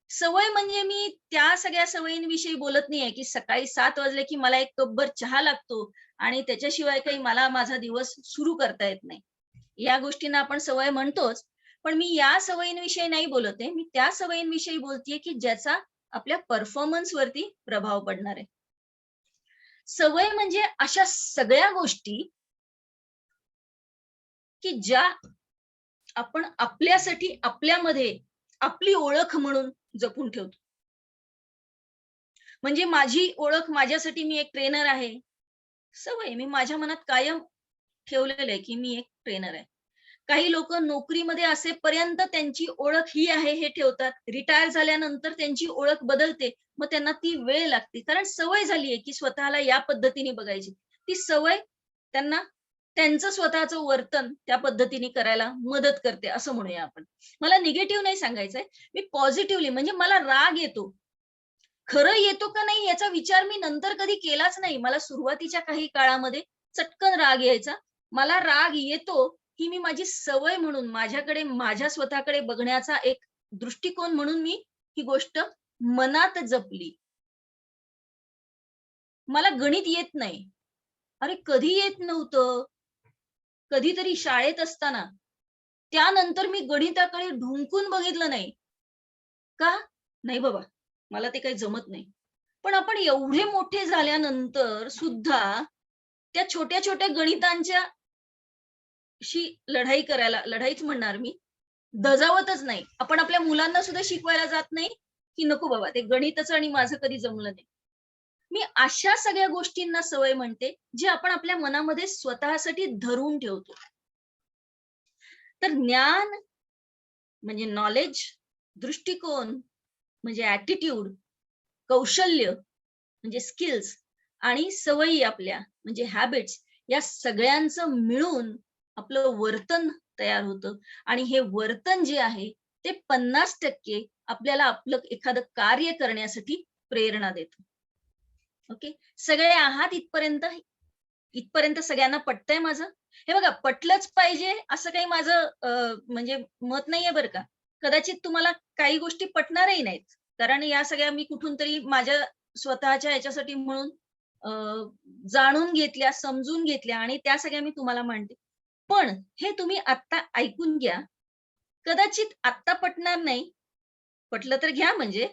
सवय म्हणजे मी त्या सगळ्या सवयींविषयी बोलत नाहीये की सकाळी 7 वाजले की मला एक कपभर चहा लागतो आणि त्याच्याशिवाय काही मला माझा दिवस सुरू करता येत नाही. या गोष्टींना आपण सवय म्हणतोच, पण मी या सवयींविषयी नाही बोलत आहे. मी त्या सवयींविषयी बोलतेय की ज्याचा आपल्या परफॉर्मन्स वरती प्रभाव पडणार आहे. सवय म्हणजे अशा सगळ्या गोष्टी की ज्या आपण आपल्यासाठी आपल्यामध्ये आपली ओळख म्हणून जपून ठेवतो. म्हणजे माझी ओळख, माझ्यासाठी मी एक ट्रेनर आहे, सवय मी माझ्या मनात कायम ठेवलेलं आहे की मी एक ट्रेनर आहे. काही लोक नोकरीमध्ये असेपर्यंत त्यांची ओळख ही आहे हे ठेवतात, रिटायर झाल्यानंतर त्यांची ओळख बदलते, मग त्यांना ती वेळ लागते, कारण सवय झाली आहे की स्वतःला या पद्धतीने बघायची. ती सवय त्यांना त्यांचं स्वतःचं वर्तन त्या पद्धतीने करायला मदत करते, असं म्हणूया आपण. मला निगेटिव्ह नाही सांगायचंय, मी पॉझिटिव्हली, म्हणजे मला राग येतो, खरं येतो का नाही याचा विचार मी नंतर कधी केलाच नाही. मला सुरुवातीच्या काही काळामध्ये चटकन राग यायचा. मला राग येतो ही मी माझी सवय म्हणून, माझ्याकडे, माझ्या स्वतःकडे बघण्याचा एक दृष्टिकोन म्हणून मी ही गोष्ट मनात जपली. मला गणित येत नाही, अरे कधी येत नव्हतं, कधीतरी शाळेत असताना, त्यानंतर मी गणिताकडे ढुंकून बघितलं नाही. का? नाही बाबा, मला ते काही जमत नाही. पण आपण एवढे मोठे झाल्यानंतर सुद्धा त्या छोट्या छोट्या गणितांच्या शी लढाई करायला, लढाईच म्हणणार मी, दजावतच नाही. आपण आपल्या मुलांना सुद्धा शिकवायला जात नाही की नको बाबा ते गणिताचं आणि माझं कधी जमलं नाही. मी अशा सगळ्या गोष्टींना सवय म्हणते जे आपण आपल्या मनामध्ये स्वतःसाठी धरून ठेवतो. तर ज्ञान म्हणजे नॉलेज, दृष्टिकोन म्हणजे ऍटिट्यूड, कौशल्य म्हणजे स्किल्स, आणि सवयी आपल्या म्हणजे हॅबिट्स, या सगळ्यांचं मिळून आपलं वर्तन तयार होतं. आणि हे वर्तन जे आहे ते 50% आपल्याला आपलं एखादं कार्य करण्यासाठी प्रेरणा देतं. ओके, सगळे आहात इथपर्यंत? इथपर्यंत सगळ्यांना पटतंय माझं? हे बघा, पटलंच पाहिजे असं काही माझं म्हणजे मत नाहीये बरं का. कदाचित तुम्हाला काही गोष्टी पटणारही नाहीत, कारण या सगळ्या मी कुठून तरी माझ्या स्वतःच्या याच्यासाठी म्हणून जाणून घेतल्या, समजून घेतल्या, आणि त्या सगळ्या मी तुम्हाला मांडते. पण हे तुम्ही आत्ता ऐकून घ्या. कदाचित आत्ता पटणार नाही, पटलं तर घ्या म्हणजे,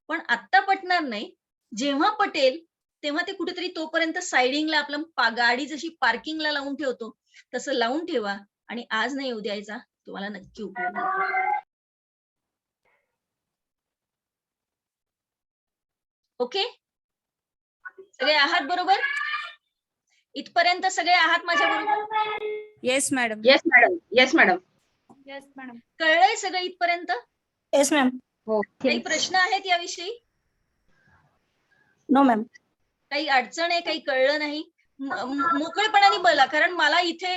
पण आत्ता पटणार नाही. जेव्हा पटेल तेव्हा ते कुठेतरी, तोपर्यंत साइडिंगला आपलं गाडी जशी पार्किंगला लावून ठेवतो तसं लावून ठेवा, आणि आज नाही उद्याचा तुम्हाला नक्की उपयोग होईल. ओके, सगळे आहात बरोबर? इथपर्यंत सगळे आहात माझ्या बरोबर? Yes madam. Yes madam. Yes madam. Yes madam. कळलंय सगळं इथपर्यंत? Yes ma'am. हो. काही प्रश्न आहेत याविषयी? No ma'am. काही अडचण आहे, काही कळलं नाही, मोकळेपणाने बोला, कारण मला इथे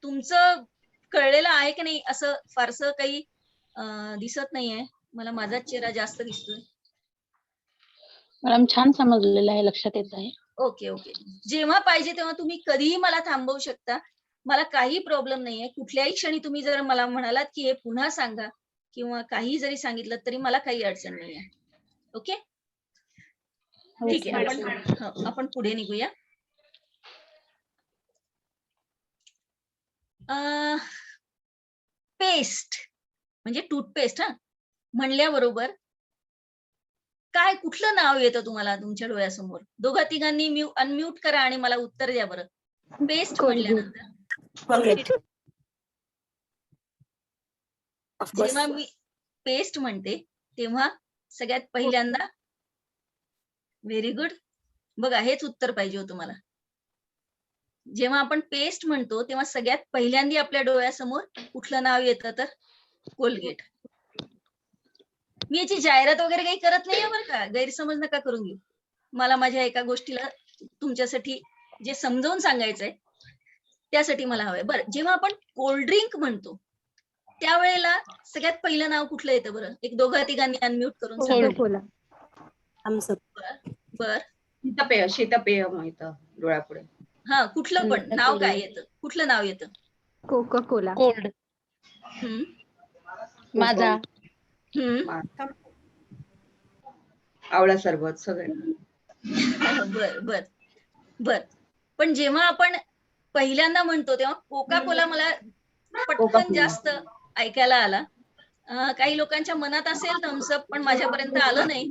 तुमचं कळलेलं आहे की नाही असं फारसं काही दिसत नाहीये. मला माझाच चेहरा जास्त दिसतोय. मॅडम छान समजलेलं आहे, लक्षात येत आहे. ओके ओके, जेव्हा पाहिजे तेव्हा तुम्ही कधीही मला थांबवू शकता, मला काही प्रॉब्लेम नाहीये. कुठल्याही क्षणी तुम्ही जर मला म्हणालात की हे पुन्हा सांगा किंवा काही जरी सांगितलं तरी मला काही अडचण नाही आहे. ओके, ठीक आहे. आपण पुढे निघूया. पेस्ट म्हणजे टूथपेस्ट. म्हणल्याबरोबर काय कुठलं नाव येतं तुम्हाला तुमच्या डोळ्यासमोर? दोघा तिघांनी अनम्यूट करा आणि मला उत्तर द्या बरं. पेस्ट म्हणल्यानंतर जेव्हा मी पेस्ट म्हणते तेव्हा सगळ्यात पहिल्यांदा, व्हेरी गुड, बघा हेच उत्तर पाहिजे होतं मला. जेव्हा आपण पेस्ट म्हणतो तेव्हा सगळ्यात पहिल्यांदा आपल्या डोळ्यासमोर कुठलं नाव येतं? तर कोलगेट. मी याची जाहिरात वगैरे काही करत नाहीये बरं का, गैरसमज नका करून घेऊ. मला माझ्या एका गोष्टीला तुमच्यासाठी जे समजावून सांगायचंय त्यासाठी मला हवंय. बरं, जेव्हा आपण कोल्ड्रिंक म्हणतो त्यावेळेला सगळ्यात पहिलं नाव कुठलं येतं बरं? एक दोघा तिघांनी अनम्यूट करून सांगा. बर, शीतपेय माहित डोळ्यापुढे. हा, कुठलं पण नाव काय येतं? कुठलं नाव येतं? Coca Cola. कोल्ड. माझा. आवळा सरबत सगळे. बर बर बर. पण जेव्हा आपण पहिल्यांदा म्हणतो तेव्हा कोका कोला मला पटकन जास्त ऐकायला आला. काही लोकांच्या मनात असेल थम्सअप, पण माझ्यापर्यंत आलं नाही.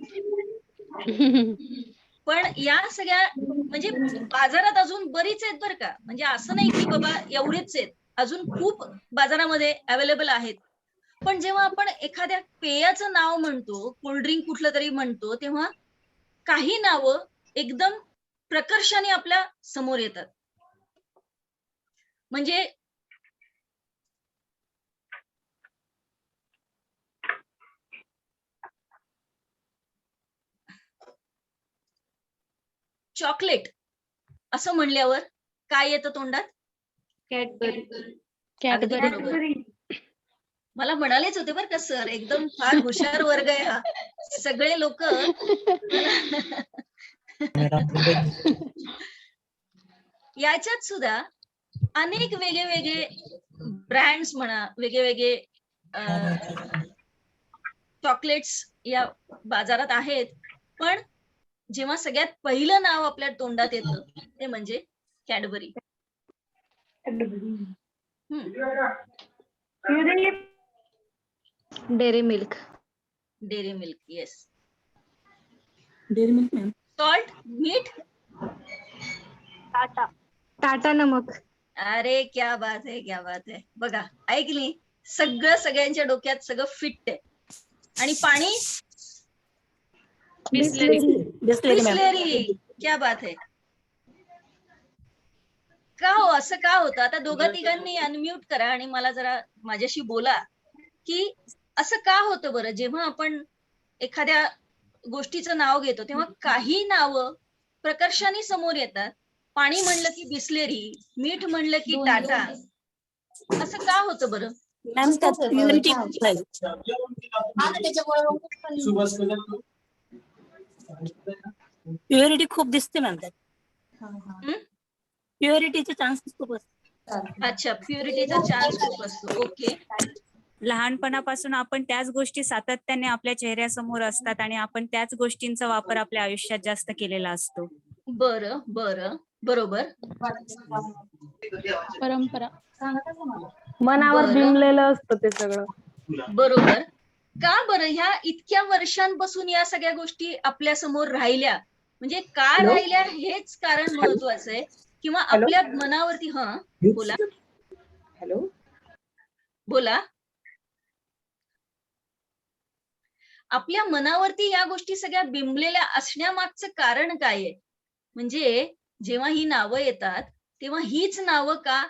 पण या सगळ्या म्हणजे बाजारात अजून बरीच आहेत बरं का, म्हणजे असं नाही की बाबा एवढेच आहेत, अजून खूप बाजारामध्ये अवेलेबल आहेत. पण जेव्हा आपण एखाद्या पेयाचं नाव म्हणतो, कोल्ड्रिंक कुठलं तरी म्हणतो, तेव्हा काही नावं एकदम प्रकर्षाने आपल्या समोर येतात. म्हणजे चॉकलेट असं म्हणल्यावर काय येतं तोंडात? कॅडबरी. मला म्हणालेच होते बरं का सर, एकदम फार हुशार वर्ग आहे हा. सगळे लोक याच्यात सुद्धा अनेक वेगळे वेगळे ब्रँड्स म्हणा, वेगळे वेगळे चॉकलेट्स या बाजारात आहेत. पण जेव्हा सगळ्यात पहिलं नाव आपल्या तोंडात येतं ते म्हणजे Cadbury. Dairy milk. Dairy milk, yes. Dairy milk ma'am. Salt, मीठ. टाटा नमक. अरे क्या बात है, क्या बात है. बघा, ऐकली, सगळं सगळ्यांच्या डोक्यात सगळं फिट आहे. आणि पाणी? बिस्लेरी. क्या बात है. का हो, असं का होतं? आता दोघा तिघांनी अनम्यूट करा आणि मला जरा माझ्याशी बोला की असं का होतं बरं? जेव्हा आपण एखाद्या गोष्टीचं नाव घेतो तेव्हा काही नावं प्रकर्षाने समोर येतात. पाणी म्हणलं की बिस्लेरी, मीठ म्हणलं की टाटा. असं का होतं बरं? प्युरिटी खूप दिसते मॅम त्यात. प्युरिटीचे चान्सेस खूप असतात. अच्छा, प्युरिटीचा चान्स खूप असतो. ओके. लहानपणापासून आपण त्याच गोष्टी सातत्याने आपल्या चेहऱ्यासमोर असतात आणि आपण त्याच गोष्टींचा वापर आपल्या आयुष्यात जास्त केलेला असतो. बरं बरं, बरोबर. परंपरा. मनावर बिंबलेलं असतं ते सगळं. बरोबर. का बरं ह्या इतक्या वर्षांपासून या सगळ्या गोष्टी आपल्या समोर राहिल्या? म्हणजे का राहिल्या हेच कारण महत्वाचं आहे, किंवा आपल्या मनावरती. हा, बोला. हॅलो, बोला. आपल्या मनावरती या गोष्टी सगळ्या बिंबलेल्या असण्यामागचं कारण काय आहे? म्हणजे जेव्हा ही नावं येतात तेव्हा हीच नावं का?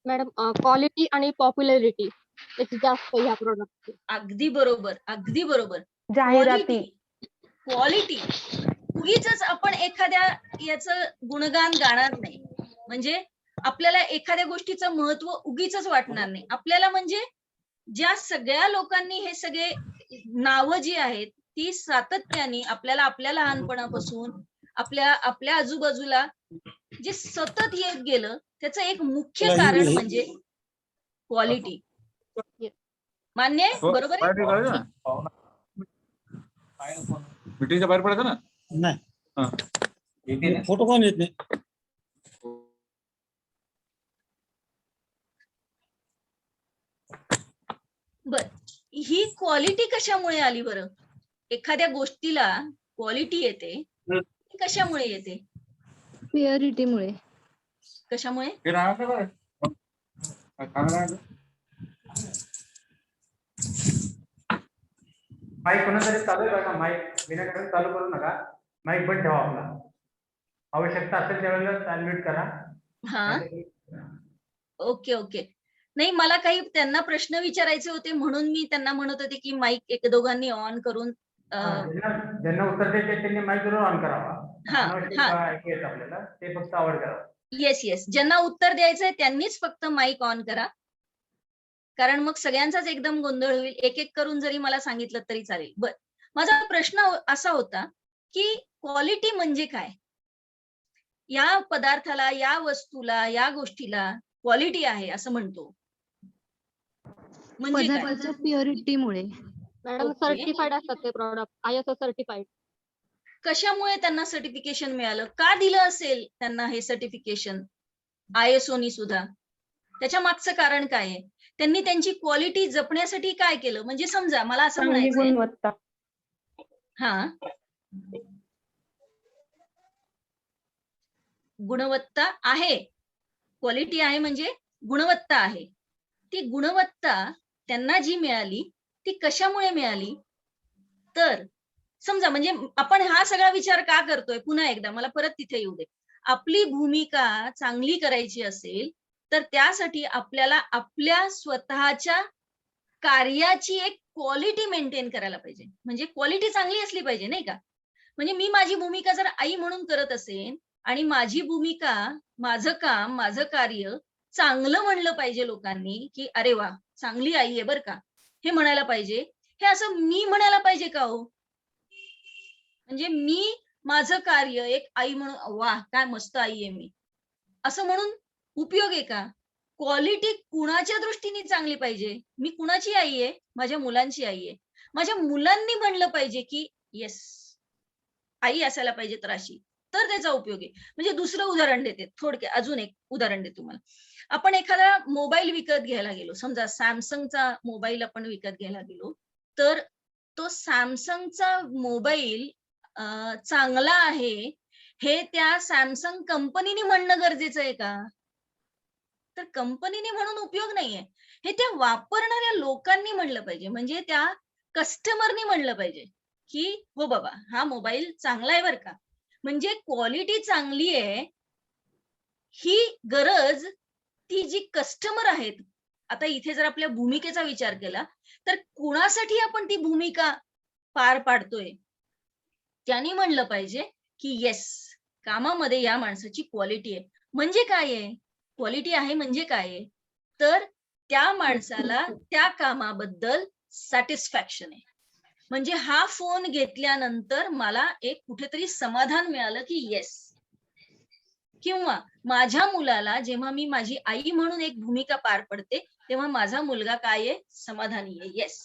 मॅडम, क्वालिटी आणि पॉप्युलॅरिटी त्याची जास्त ह्या प्रोडक्ट. अगदी बरोबर, अगदी बरोबर. जाहिराती. क्वालिटी. उगीच आपण एखाद्या याचं गुणगान गाणार नाही. म्हणजे आपल्याला एखाद्या गोष्टीचं महत्व उगीच वाटणार नाही. आपल्याला म्हणजे ज्या सगळ्या लोकांनी हे सगळे नावं जी आहेत ती सातत्याने आपल्याला आपल्या लहानपणापासून आपल्या आजूबाजूला जे सतत येत गेलं त्याचं एक मुख्य कारण म्हणजे क्वालिटी. मान्य आहे? बरोबर आहे? मीटिंगच्या बाहेर पडायचं ना. नाही फोटो कोण येत नाही. बर, ही क्वालिटी कशामुळे आली बरं? एखाद्या गोष्टीला क्वालिटी येते, ती कशामुळे येते? प्युरिटीमुळे. कशामुळे? माईक कोणातरी चालू आहे बघा. माईक विनाकारण चालू करू नका. माईक बंद ठेवा आपला. आवश्यकता असेल त्यावेळेला अनम्यूट करा. हा, ओके ओके. नाही, मला काही त्यांना प्रश्न विचारायचे होते म्हणून मी त्यांना म्हणत होते की माईक एक दोघांनी ऑन करून ज्यांना उत्तर द्यायचे त्यांनी माईक जरूर ऑन करावा. हा, अनावश्यक हा. ऐकू येत आपल्याला, ते फक्त अवॉइड करावं. येस, ज्यांना उत्तर द्यायचंय त्यांनीच फक्त माईक ऑन करा, कारण मग सगळ्यांचाच एकदम गोंधळ होईल. एक एक करून जरी मला सांगितलं तरी चालेल. बर, माझा प्रश्न असा होता की क्वालिटी म्हणजे काय? या पदार्थाला, या वस्तूला, या गोष्टीला क्वालिटी आहे असं म्हणतो म्हणजे काय? प्युरिटीमुळे. Madam okay. सर्टिफाईड असतात ते प्रॉडक्ट, ISO सर्टिफाईड. कशामुळे त्यांना सर्टिफिकेशन मिळालं? का दिलं असेल त्यांना हे सर्टिफिकेशन ISOनी सुद्धा? त्याच्या मागचं कारण काय आहे? त्यांनी त्यांची क्वालिटी जपण्यासाठी काय केलं? म्हणजे समजा मला असं म्हणायचं, गुणवत्ता. हा, गुणवत्ता आहे, क्वालिटी आहे म्हणजे गुणवत्ता आहे. ती गुणवत्ता त्यांना जी मिळाली ती कशामुळे मिळाली? तर समजा, म्हणजे आपण हा सगळा विचार का करतोय? पुन्हा एकदा मला परत तिथे येऊ दे. आपली भूमिका चांगली करायची असेल तर त्यासाठी आपल्याला आपल्या स्वतःच्या कार्याची एक क्वालिटी मेंटेन करायला पाहिजे. म्हणजे क्वालिटी चांगली असली पाहिजे, नाही का? म्हणजे मी माझी भूमिका जर आई म्हणून करत असेन आणि माझी भूमिका, माझं काम, माझं कार्य चांगलं म्हणलं पाहिजे लोकांनी की अरे वा, चांगली आई आहे बर का, हे म्हणायला पाहिजे. हे असं मी म्हणायला पाहिजे का हो? म्हणजे मी माझं कार्य एक आई म्हणून, वा काय मस्त आई आहे मी, असं म्हणून उपयोग आहे का? क्वालिटी कुणाच्या दृष्टीने चांगली पाहिजे? मी कुणाची आई आहे? माझ्या मुलांची आई आहे. माझ्या मुलांनी म्हणलं पाहिजे की येस, आई असायला पाहिजे तर अशी, तर त्याचा उपयोग आहे. म्हणजे दुसरं उदाहरण देते, थोडक्यात अजून एक उदाहरण देते तुम्हाला. आपण एखादा मोबाईल विकत घ्यायला गेलो, समजा सॅमसंगचा मोबाईल आपण विकत घ्यायला गेलो, तर तो सॅमसंगचा मोबाईल चांगला आहे हे त्या सॅमसंग कंपनीने म्हणणं गरजेचं आहे का? तर कंपनीने म्हणून उपयोग नाहीये, हे त्या वापरणाऱ्या लोकांनी म्हणलं पाहिजे. म्हणजे त्या कस्टमरनी म्हणलं पाहिजे की हो बाबा, हा मोबाईल चांगला आहे बरं का. म्हणजे क्वालिटी चांगली आहे ही गरज ती जी कस्टमर आहेत. आता इथे जर आपल्या भूमिकेचा विचार केला तर कुणासाठी आपण ती भूमिका पार पाडतोय, त्यांनी म्हणलं पाहिजे की येस, कामामध्ये या माणसाची क्वालिटी आहे. म्हणजे काय आहे क्वालिटी आहे? म्हणजे काय आहे? तर त्या माणसाला त्या कामाबद्दल सॅटिस्फॅक्शन आहे. म्हणजे हा फोन घेतल्यानंतर मला एक कुठेतरी समाधान मिळालं की येस, किंवा माझ्या मुलाला जेव्हा मी माझी आई म्हणून एक भूमिका पार पडते तेव्हा माझा मुलगा काय आहे? समाधानी आहे. येस,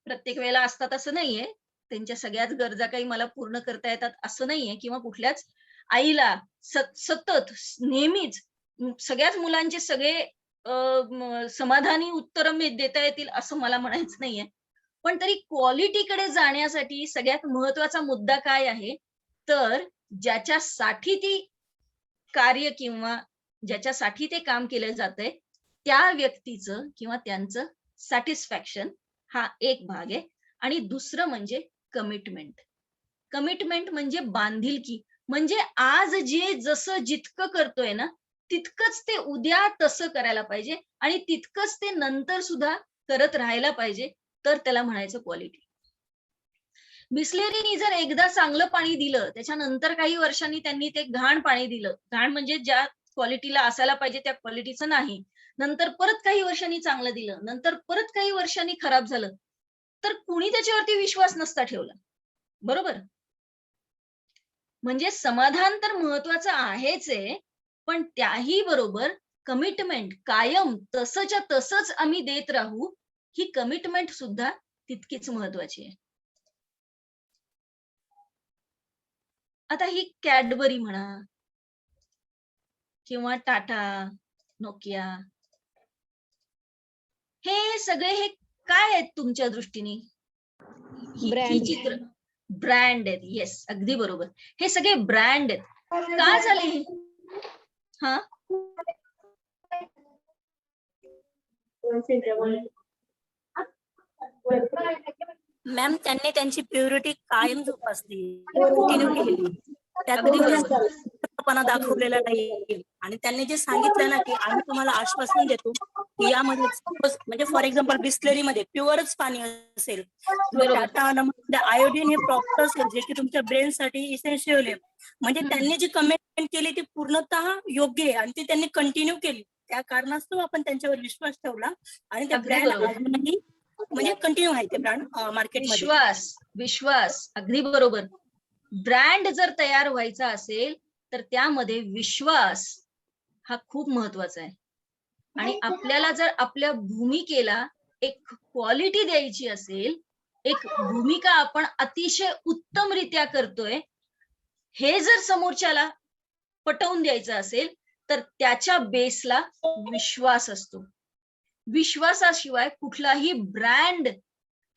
प्रत्येक वेळेला असतात असं नाहीये, त्यांच्या सगळ्याच गरजा काही मला पूर्ण करता येतात असं नाहीये, किंवा कुठल्याच आईला सतत नेहमीच सगळ्याच मुलांचे सगळे समाधानी उत्तर देता येतील असं मला म्हणायचं नाहीये. पण तरी क्वालिटीकडे जाण्यासाठी सगळ्यात महत्वाचा मुद्दा काय आहे? तर ज्याच्यासाठी ती कार्य किंवा ज्याच्यासाठी ते काम केलं जातंय त्या व्यक्तीचं किंवा त्यांचं सॅटिस्फॅक्शन हा एक भाग आहे. आणि दुसरं म्हणजे कमिटमेंट. कमिटमेंट म्हणजे बांधिलकी. म्हणजे आज जे जसं जितकं करतोय ना तितकंच ते उद्या तसं करायला पाहिजे आणि तितकंच ते नंतर सुद्धा करत राहायला पाहिजे, तर त्याला म्हणायचं क्वालिटी. बिस्लेरीनी जर एकदा चांगलं पाणी दिलं, त्याच्यानंतर काही वर्षांनी त्यांनी ते घाण पाणी दिलं, घाण म्हणजे ज्या क्वालिटीला असायला पाहिजे त्या क्वालिटीचं नाही, नंतर परत काही वर्षांनी चांगलं दिलं, नंतर परत काही वर्षांनी खराब झालं, तर कुणी त्याच्यावरती विश्वास नसता ठेवला, बरोबर? म्हणजे समाधान तर महत्वाचं आहेच आहे, पण त्याही बरोबर कमिटमेंट कायम तसंच्या तसंच आम्ही देत राहू ही कमिटमेंट सुद्धा तितकीच महत्वाची आहे. आता ही कॅडबरी म्हणा किंवा टाटा, नोकिया, हे सगळे हे काय आहेत तुमच्या दृष्टीने? ही चित्र ब्रँड आहेत. येस, अगदी बरोबर. हे सगळे ब्रँड आहेत. का झाले हे? हा, मॅम, त्यांनी त्यांची प्युरिटी कायम जोपासली, कंटिन्यू केली. त्यात पण दाखवलेला नाही. आणि त्यांनी जे सांगितलं ना की आम्ही तुम्हाला आश्वासन देतो की यामध्ये म्हणजे फॉर एक्झाम्पल बिस्लरी मध्ये प्युअरच पाणी असेल, टाटा आयोडीन हे प्रॉपर असेल, जे की तुमच्या ब्रेन साठी इसेन्शियल आहे. म्हणजे त्यांनी जी कमिटमेंट केली ती पूर्णतः योग्य आहे आणि ती त्यांनी कंटिन्यू केली. त्या कारणास्तव आपण त्यांच्यावर विश्वास ठेवला आणि त्या ब्रँड अजूनही म्हणजे कंटिन्यू आहे ते ब्रँड मार्केटमध्ये. विश्वास अगदी बरोबर. ब्रँड जर तयार व्हायचा असेल तर त्यामध्ये विश्वास हा खूप महत्वाचा आहे. आणि आपल्याला जर आपल्या भूमिकेला एक क्वालिटी द्यायची असेल, एक भूमिका आपण अतिशय उत्तमरित्या करतोय हे जर समोरच्याला पटवून द्यायचं असेल तर त्याच्या बेसला विश्वास असतो. विश्वासाशिवाय कुठलाही ब्रँड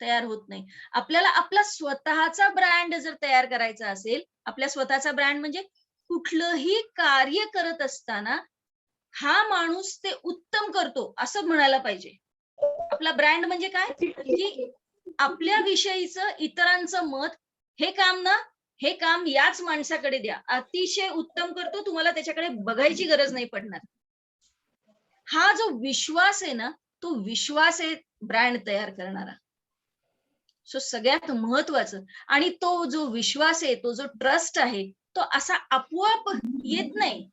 तयार होत नाही. आपल्याला आपला स्वतःचा ब्रँड जर तयार करायचा असेल, आपल्या स्वतःचा ब्रँड म्हणजे कुठलंही कार्य करत असताना हा माणूस ते उत्तम करतो असं म्हणायला पाहिजे. आपला ब्रँड म्हणजे काय की आपल्या विषयीचं इतरांचं मत, हे काम याच माणसाकडे द्या, अतिशय उत्तम करतो, तुम्हाला त्याच्याकडे बघायची गरज नाही पडणार. हा जो विश्वास आहे ना, तो विश्वास आहे ब्रँड तयार करणारा. सो सगळ्यात महत्वाचं. आणि तो जो विश्वास आहे, तो जो ट्रस्ट आहे, तो असा आपोआप येत नाही.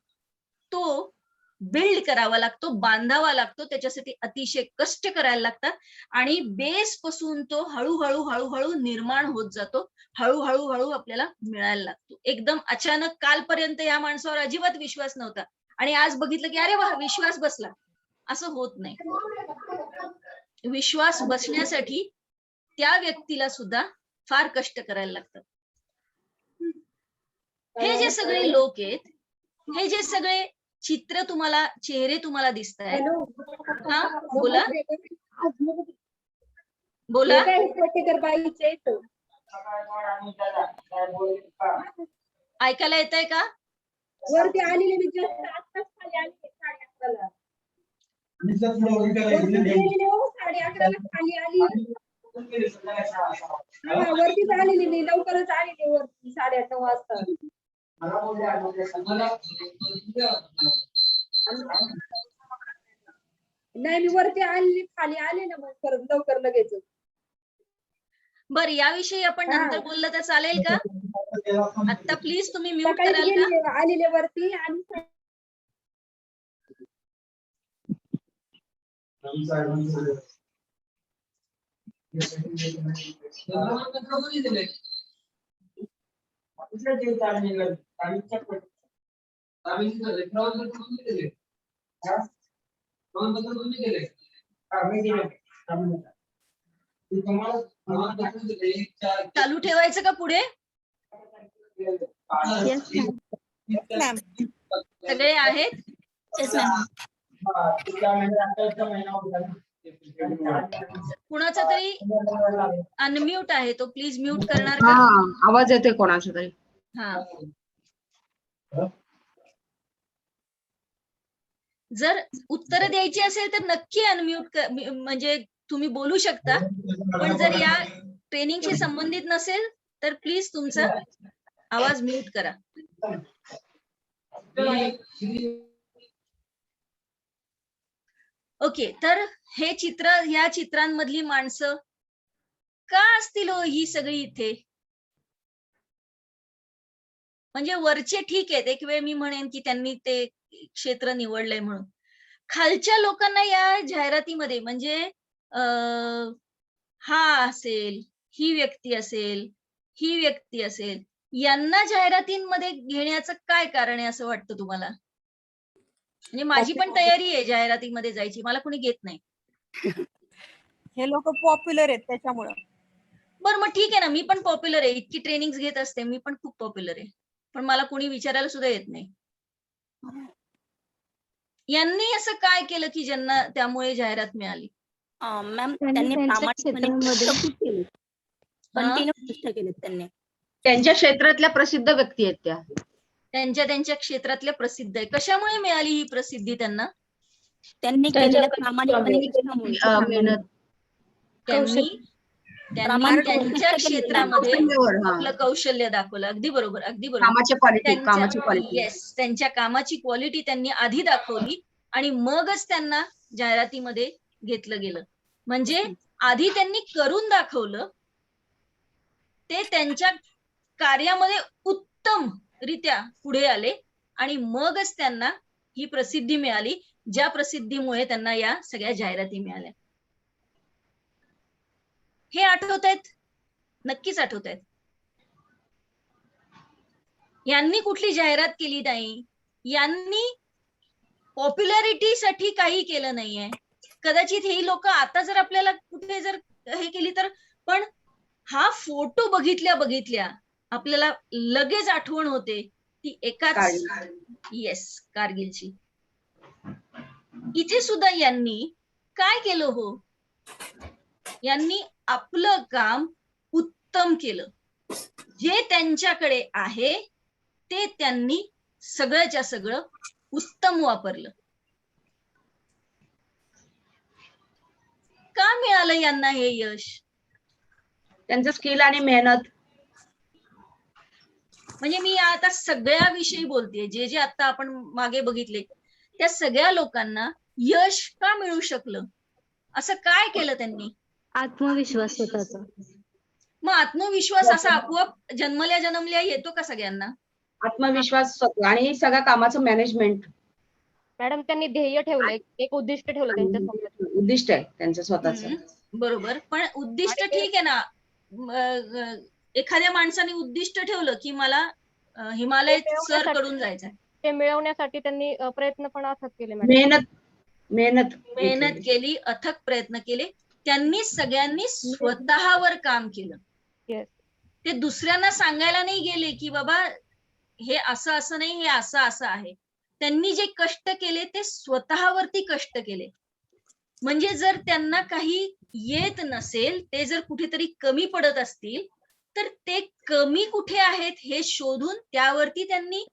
तो बिल्ड करावा लागतो, बांधावा लागतो. त्याच्यासाठी अतिशय कष्ट करायला लागतात आणि बेस पासून तो हळूहळू निर्माण होत जातो. हळूहळू आपल्याला मिळायला लागतो. एकदम अचानक कालपर्यंत या माणसावर अजिबात विश्वास नव्हता आणि आज बघितलं की अरे वा, विश्वास बसला, असं होत नाही. विश्वास बसण्यासाठी त्या व्यक्तीला सुद्धा फार कष्ट करायला लागतात. हे जे सगळे लोक आहेत, हे जे सगळे चित्र तुम्हाला, चेहरे तुम्हाला दिसत आहेत, हा बोला बोला. ऐकायला येत आहे का? वरती आलेली मी जस्ट आत्ताच खाली आली 11:30 खाली आली. वरतीच आलेली नाही, लवकरच आलेली वरती 8:30-9 वाजता. नाही, मी वरती आलेली, खाली आले ना मग परत लवकर लगेच. बरं, याविषयी आपण नंतर बोललं तर चालेल का? आता प्लीज तुम्ही म्यूट कराल का? आलेले वरती आणि चालू ठेवायचं का पुढे? सगळे आहेत? कुणाचा तरी अनम्यूट आहे, तो प्लीज म्यूट करणार का? आवाज येते कोणाचा तरी. हा, जर उत्तर द्यायची असेल तर नक्की अनम्यूट, म्हणजे तुम्ही बोलू शकता. पण जर या ट्रेनिंगशी संबंधित नसेल तर प्लीज तुमचा आवाज म्यूट करा. ओके, तर हे चित्र, ह्या चित्रांमधली माणसं का असतील हो ही सगळी इथे? म्हणजे वरचे ठीक आहेत, एक वेळ मी म्हणेन की त्यांनी ते क्षेत्र निवडलंय म्हणून. खालच्या लोकांना या जाहिरातीमध्ये म्हणजे हा असेल, ही व्यक्ती असेल, ही व्यक्ती असेल, यांना जाहिरातींमध्ये घेण्याचं काय कारण आहे असं वाटतं तुम्हाला? म्हणजे माझी पण तयारी आहे जाहिरातीमध्ये जायची, मला कोणी घेत नाही. हे लोक पॉप्युलर आहेत त्याच्यामुळं. बरं मग ठीक आहे ना, मी पण पॉप्युलर आहे, इतकी ट्रेनिंग घेत असते, मी पण खूप पॉप्युलर आहे, पण मला कोणी विचारायला सुद्धा येत नाही. यांनी असं काय केलं की ज्यांना त्यामुळे जाहिरात मिळाली? मॅम त्यांनी प्रामाणिकपणे कष्ट खूप केले, कंटिन्यू कष्ट केले त्यांनी. त्यांच्या क्षेत्रातल्या प्रसिद्ध व्यक्ती आहेत त्या. त्यांच्या क्षेत्रातल्या प्रसिद्ध आहे. कशामुळे मिळाली ही प्रसिद्धी त्यांना? त्यांनी केलेल्या प्रामाणिकपणे मेहनत त्यांनी त्यांच्या क्षेत्रामध्ये आपलं कौशल्य दाखवलं. अगदी बरोबर, अगदी बरोबर. येस, त्यांच्या कामाची क्वालिटी त्यांनी आधी दाखवली आणि मगच त्यांना जाहिरातीमध्ये घेतलं गेलं. म्हणजे आधी त्यांनी करून दाखवलं, ते त्यांच्या कार्यामध्ये उत्तम रित्या पुढे आले आणि मगच त्यांना ही प्रसिद्धी मिळाली, ज्या प्रसिद्धीमुळे त्यांना या सगळ्या जाहिराती मिळाल्या. हे आठवत आहेत? नक्कीच आठवत आहेत. यांनी कुठली जाहिरात केली नाही, यांनी पॉप्युलॅरिटीसाठी काही केलं नाहीये. कदाचित हे लोक आता जर आपल्याला कुठे जर हे केली तर, पण हा फोटो बघितल्या आपल्याला लगेच आठवण होते ती एकाच, येस, कारगिलची. इथे सुद्धा यांनी काय केलं हो, यांनी आपलं काम उत्तम केलं. जे त्यांच्याकडे आहे ते त्यांनी सगळ्याच्या सगळं उत्तम वापरलं. का मिळालं यांना हे यश? त्यांचं स्किल आणि मेहनत. म्हणजे मी आता सगळ्या विषयी बोलतेय, जे जे आता आपण मागे बघितले त्या सगळ्या लोकांना यश का मिळू शकलं? असं काय केलं त्यांनी? आत्मविश्वास स्वतःचा. मग आत्मविश्वास असा आपोआप जन्मल्या येतो का सगळ्यांना? आत्मविश्वास आणि सगळ्या कामाचं मॅनेजमेंट. मॅडम त्यांनी ध्येय ठेवलंय, एक उद्दिष्ट ठेवलं त्यांच्या समोर. उद्दिष्ट आहे त्यांचं स्वतःचं. बरोबर, पण उद्दिष्ट ठीक आहे ना. एखाद्या माणसाने उद्दिष्ट ठेवलं की मला हिमालय सर कडून जायचंय, ते मिळवण्यासाठी त्यांनी प्रयत्न पण अथक केले. मेहनत केली, अथक प्रयत्न केले. त्यांनी सगळ्यांनी स्वतःवर काम केलं. ते दुसऱ्यांना सांगायला नाही गेले की बाबा हे असं नाही, हे असं आहे. त्यांनी जे कष्ट केले ते स्वतःवरती कष्ट केले. म्हणजे जर त्यांना काही येत नसेल, ते जर कुठेतरी कमी पडत असतील, तर ते कमी कुठे आहेत हे शोधून त्यावरती त्यांनी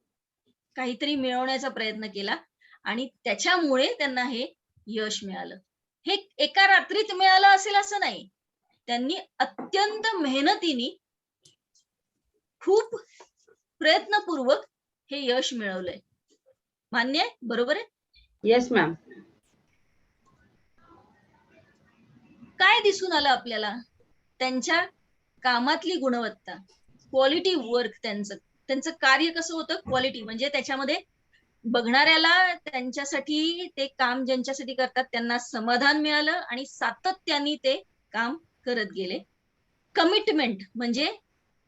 काहीतरी मिळवण्याचा प्रयत्न केला आणि त्याच्यामुळे त्यांना हे यश मिळालं. हे एका रात्रीत मिळालं असेल असं नाही. त्यांनी अत्यंत मेहनतीने, खूप प्रयत्नपूर्वक हे यश मिळवलंय. मान्य आहे? बरोबर आहे? Yes ma'am. काय दिसून आलं आपल्याला? त्यांच्या कामातली गुणवत्ता, क्वालिटी वर्क. त्यांचं कार्य कसं होतं? क्वालिटी म्हणजे त्याच्यामध्ये बघणाऱ्याला त्यांच्यासाठी ते काम ज्यांच्यासाठी करतात त्यांना समाधान मिळालं आणि सातत्याने ते काम करत गेले. कमिटमेंट म्हणजे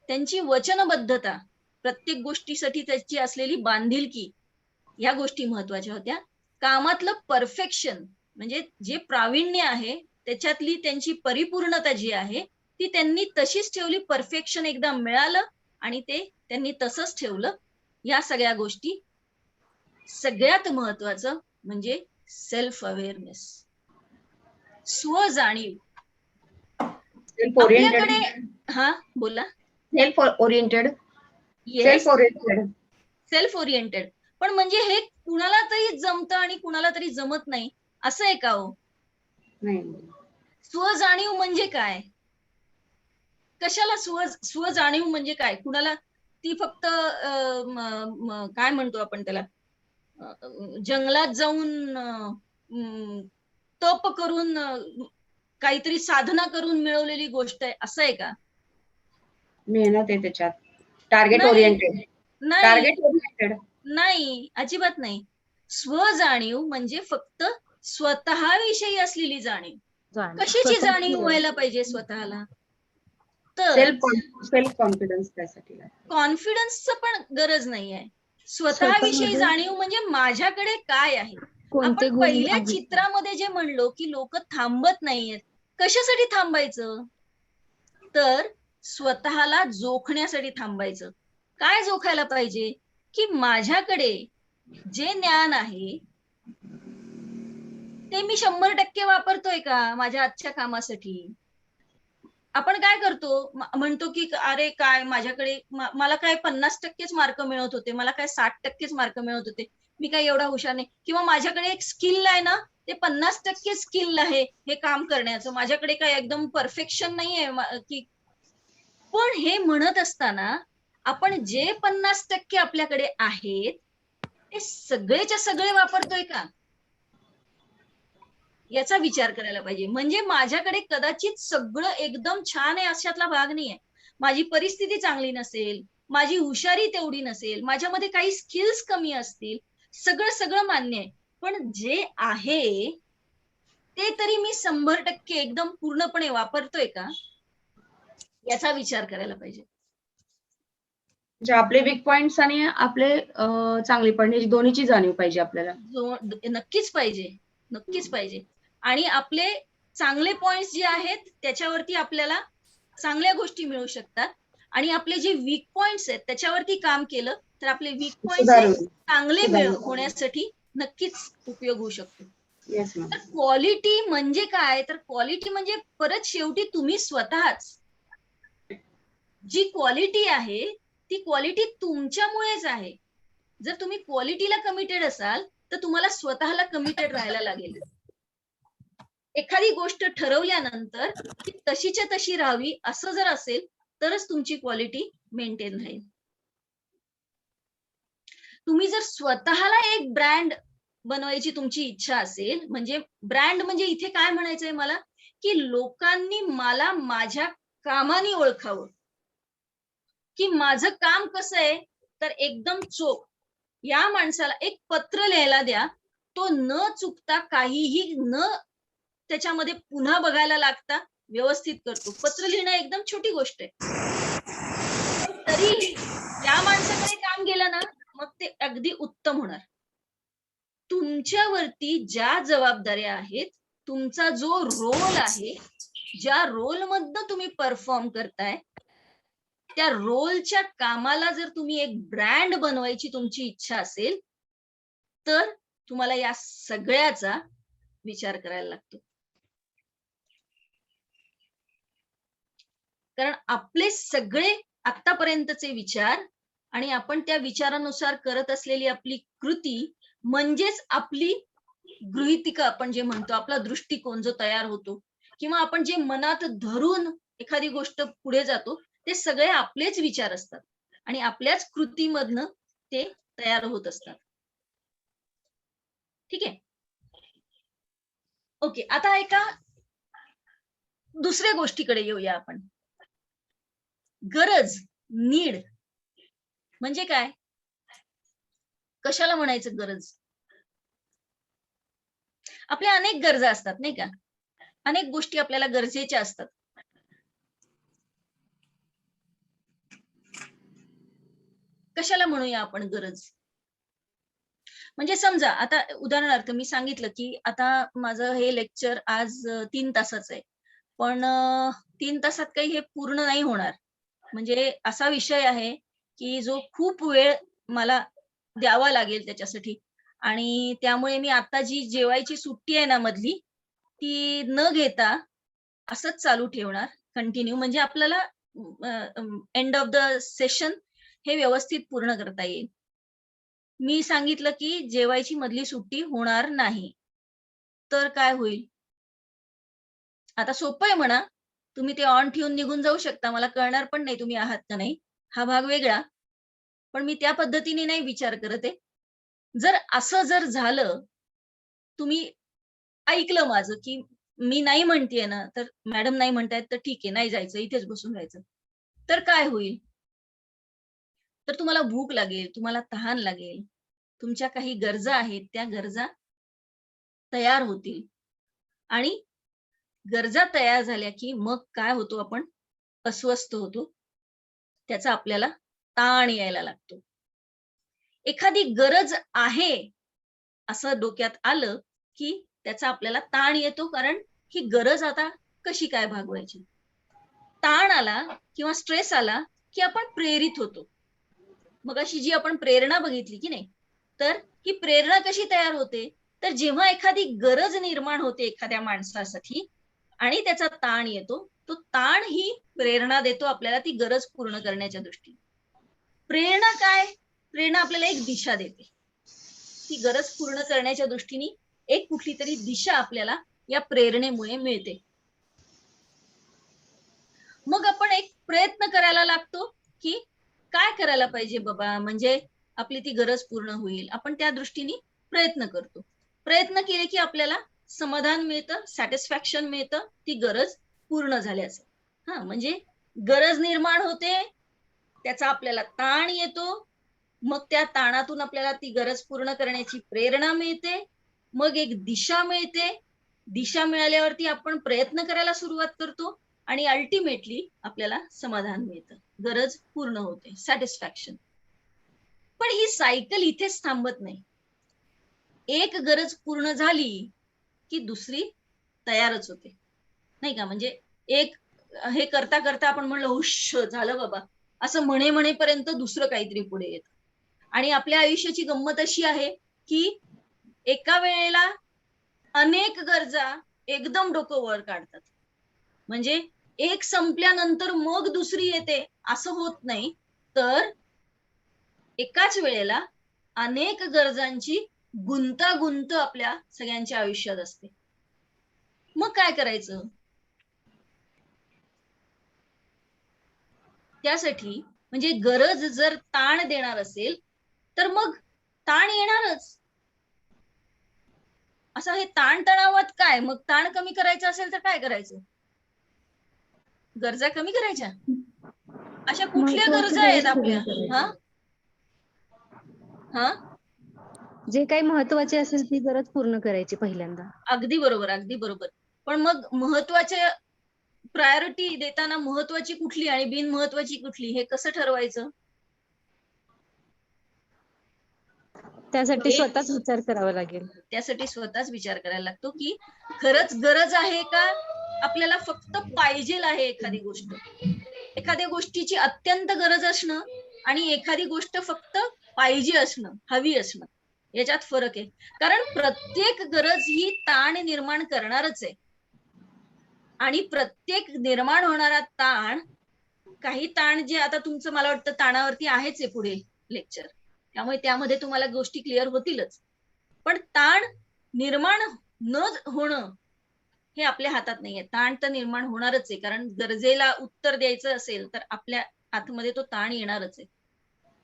त्यांची वचनबद्धता, प्रत्येक गोष्टीसाठी त्याची असलेली बांधिलकी, या गोष्टी महत्वाच्या होत्या. कामातलं परफेक्शन म्हणजे जे प्रावीण्य आहे त्याच्यातली त्यांची परिपूर्णता जी आहे ती त्यांनी तशीच ठेवली. परफेक्शन एकदा मिळालं आणि ते त्यांनी तसंच ठेवलं. या सगळ्या गोष्टी. सगळ्यात महत्वाचं म्हणजे सेल्फ अवेअरनेस, स्वजाणीव. आपल्याकडे हा बोला. Self oriented. पण म्हणजे हे कुणाला तरी जमतं आणि कुणाला तरी जमत नाही, असं आहे का हो? स्वजाणीव म्हणजे काय? कशाला स्वजाणीव म्हणजे काय? कुणाला ती फक्त काय म्हणतो आपण त्याला, जंगलात जाऊन तप करून काहीतरी साधना करून मिळवलेली गोष्ट आहे, असं आहे का? मेहनत आहे त्याच्यात. Target oriented. नाही, अजिबात नाही. स्वजाणीव म्हणजे फक्त स्वतःविषयी असलेली जाणीव. कशाची जाणीव व्हायला पाहिजे स्वतःला? तर सेल्फ कॉन्फिडन्स. त्यासाठी कॉन्फिडन्सचं पण गरज नाहीये. स्वतःविषयी जाणीव म्हणजे माझ्याकडे काय आहे. आपण पहिल्या चित्रामध्ये जे म्हणलो की लोक थांबत नाहीयेत कशासाठी थांबायचं? तर स्वतःला जोखण्यासाठी थांबायचं. काय जोखायला पाहिजे? की माझ्याकडे जे ज्ञान आहे ते मी 100% वापरतोय का माझ्या आजच्या कामासाठी? आपण काय करतो? म्हणतो की अरे काय माझ्याकडे मला काय 50%च मार्क मिळत होते, मला काय 60%च मार्क मिळत होते, मी काय एवढा हुशार नाही, किंवा माझ्याकडे एक स्किल आहे ना, ते 50% स्किल आहे हे काम करण्याचं, माझ्याकडे काय एकदम परफेक्शन नाहीये की. पण हे म्हणत असताना आपण जे 50% आपल्याकडे आहेत ते सगळेच्या सगळे वापरतोय का याचा विचार करायला पाहिजे. म्हणजे माझ्याकडे कदाचित सगळं एकदम छान आहे अशातला भाग नाहीये, माझी परिस्थिती चांगली नसेल, माझी हुशारी तेवढी नसेल, माझ्यामध्ये काही स्किल्स कमी असतील, सगळं सगळं मान्य आहे. पण जे आहे ते तरी मी 100% एकदम पूर्णपणे वापरतोय का याचा विचार करायला पाहिजे. म्हणजे आपले वीक पॉइंट्स आणि आपले चांगले पॉइंट याची दोन्हीची जाणीव पाहिजे आपल्याला. नक्कीच पाहिजे, नक्कीच पाहिजे. आणि आपले चांगले पॉइंट्स जे आहेत त्याच्यावरती आपल्याला चांगल्या गोष्टी मिळू शकतात, आणि आपले जे वीक पॉइंट्स आहेत त्याच्यावरती काम केलं तर आपले वीक पॉइंट्स चांगले होण्यासाठी नक्कीच उपयोग होऊ शकतो. तर क्वालिटी म्हणजे काय? तर क्वालिटी म्हणजे परत शेवटी तुम्ही स्वतःच, जी क्वालिटी आहे ती क्वालिटी तुमच्यामुळेच आहे. जर तुम्ही क्वालिटीला कमिटेड असाल तर तुम्हाला स्वतःला कमिटेड राहायला लागेल. एखादी गोष्ट ठरवल्यानंतर ती तशीच्या तशी राहावी असं जर असेल तरच तुमची क्वालिटी मेंटेन राहील. तुम्ही जर स्वतःला एक ब्रँड बनवायची तुमची इच्छा असेल, म्हणजे ब्रँड म्हणजे इथे काय म्हणायचंय मला, की लोकांनी मला माझ्या कामाने ओळखावं, की माझं काम कसं आहे तर एकदम चोख. या माणसाला एक पत्र लिहायला द्या, तो न चुकता काहीही न त्याच्यामध्ये पुन्हा बघायला लागता व्यवस्थित करतो. पत्र लिहिणं एकदम छोटी गोष्ट आहे, तरी या माणसाकडे काम गेलं ना मग ते अगदी उत्तम होणार. तुमच्यावरती ज्या जबाबदाऱ्या आहेत, तुमचा जो रोल आहे, ज्या रोल मधनं तुम्ही परफॉर्म करताय, त्या रोलच्या कामाला जर तुम्ही एक ब्रँड बनवायची तुमची इच्छा असेल तर तुम्हाला या सगळ्याचा विचार करायला लागतो. कारण आपले सगळे आतापर्यंतचे विचार आणि आपण त्या विचारानुसार करत असलेली आपली कृती म्हणजेच आपली गृहीतिका, आपण जे म्हणतो आपला दृष्टिकोन जो तयार होतो, किंवा आपण जे मनात धरून एखादी गोष्ट पुढे जातो, ते सगळे आपलेच विचार असतात आणि आपल्याच कृतीमधनं ते तयार होत असतात. ठीक आहे, ओके. आता एका दुसऱ्या गोष्टीकडे येऊया आपण. गरज, नीड म्हणजे काय? कशाला म्हणायचं गरज? आपल्या अनेक गरजा असतात नाही का, अनेक गोष्टी आपल्याला गरजेच्या असतात. कशाला म्हणूया आपण गरज? म्हणजे समजा आता उदाहरणार्थ मी सांगितलं की आता माझं हे लेक्चर आज 3 तासाचं आहे, पण 3 तासात काही हे पूर्ण नाही होणार. म्हणजे असा विषय आहे की जो खूप वेळ मला द्यावा लागेल त्याच्यासाठी, आणि त्यामुळे मी आता जी जेवायची सुट्टी आहे ना मधली, ती न घेता असंच चालू ठेवणार कंटिन्यू, म्हणजे आपल्याला एंड ऑफ द सेशन हे व्यवस्थित पूर्ण करता येईल. मी सांगितलं की जेवायची मधली सुट्टी होणार नाही, तर काय होईल? आता सोपं आहे म्हणा, तुम्ही ते ऑन ठेवून निघून जाऊ शकता, मला कळणार पण नाही तुम्ही आहात का नाही, हा भाग वेगळा. पण मी त्या पद्धतीने नाही विचार करत आहे. जर असं जर झालं, तुम्ही ऐकलं माझं की मी नाही म्हणतेय ना, तर मॅडम नाही म्हणतायत तर ठीक आहे, नाही जायचं, इथेच बसून राहायचं, तर काय होईल? तर तुम्हाला भूक लागेल, तुम्हाला तहान लागेल, तुमच्या काही गरजा आहेत त्या गरजा तयार होतील, आणि गरजा तयार झाल्या की मग काय होतो, आपण अस्वस्थ होतो, त्याचा आपल्याला ताण यायला लागतो. एखादी गरज आहे असं डोक्यात आलं की त्याचा आपल्याला ताण येतो, कारण ही गरज आता कशी काय भागवायची. ताण आला किंवा स्ट्रेस आला की आपण प्रेरित होतो. मग अशी जी आपण प्रेरणा बघितली की नाही, तर ही प्रेरणा कशी तयार होते, तर जेव्हा एखादी गरज निर्माण होते एखाद्या माणसासाठी आणि त्याचा ताण येतो, तो ताण ही प्रेरणा देतो आपल्याला ती गरज पूर्ण करण्याच्या दृष्टीने. प्रेरणा काय? प्रेरणा आपल्याला एक दिशा देते. ती गरज पूर्ण करण्याच्या दृष्टीने एक कुठली तरी दिशा आपल्याला या प्रेरणेमुळे मिळते. मग आपण एक प्रयत्न करायला लागतो की काय करायला पाहिजे बाबा, म्हणजे आपली ती गरज पूर्ण होईल. आपण त्या दृष्टीने प्रयत्न करतो. प्रयत्न केले की आपल्याला समाधान मिळतं, सॅटिस्फॅक्शन मिळतं ती गरज पूर्ण झाल्याचं. हा, म्हणजे गरज निर्माण होते, त्याचा आपल्याला ताण येतो, मग त्या ताणातून आपल्याला ती गरज पूर्ण करण्याची प्रेरणा मिळते, मग एक दिशा मिळते. दिशा मिळाल्यावरती आपण प्रयत्न करायला सुरुवात करतो आणि अल्टिमेटली आपल्याला समाधान मिळतं, गरज पूर्ण होते, सॅटिस्फॅक्शन. पण ही सायकल इथेच थांबत नाही. एक गरज पूर्ण झाली की दुसरी तयारच होते, नाही का. म्हणजे एक हे करता करता आपण म्हणलं हुश झालं बाबा, असं म्हणेपर्यंत दुसरं काहीतरी पुढे येतं. आणि आपल्या आयुष्याची गंमत अशी आहे की एका वेळेला अनेक गरजा एकदम डोकं वर काढतात. म्हणजे एक संपल्यानंतर मग दुसरी येते असं होत नाही, तर एकाच वेळेला अनेक गरजांची गुंतागुंत आपल्या सगळ्यांच्या आयुष्यात असते. मग काय करायचं? त्यासाठी म्हणजे गरज जर ताण देणार असेल तर मग ताण येणारच. असं हे ताणतणावात काय, मग ताण कमी करायचं असेल तर काय करायचं? गरजा कमी करायच्या. अशा कुठल्या गरजा आहेत आपल्या? हा, जे काही महत्वाचे असेल ती गरज पूर्ण करायची पहिल्यांदा. अगदी बरोबर, अगदी बरोबर. पण मग महत्वाच्या प्रायोरिटी देताना महत्वाची कुठली आणि बिनमहत्वाची कुठली हे कसं ठरवायचं? त्यासाठी स्वतःच विचार करावा लागेल. त्यासाठी स्वतःच विचार करायला लागतो की खरंच गरज आहे का, आपल्याला फक्त पाहिजे आहे एखादी गोष्ट. एखाद्या गोष्टीची अत्यंत गरज असणं आणि एखादी गोष्ट फक्त पाहिजे असणं, हवी असणं, याच्यात फरक आहे. कारण प्रत्येक गरज ही ताण निर्माण करणारच आहे. आणि प्रत्येक निर्माण होणारा ताण, काही ताण जे आता तुमचं मला वाटतं ताणावरती आहेच आहे पुढे लेक्चर, त्यामुळे त्यामध्ये तुम्हाला गोष्टी क्लिअर होतीलच. पण ताण निर्माण न होणं हे आपल्या हातात नाहीये. ताण तर निर्माण होणारच आहे, कारण गरजेला उत्तर द्यायचं असेल तर आपल्या आतमध्ये तो ताण येणारच आहे.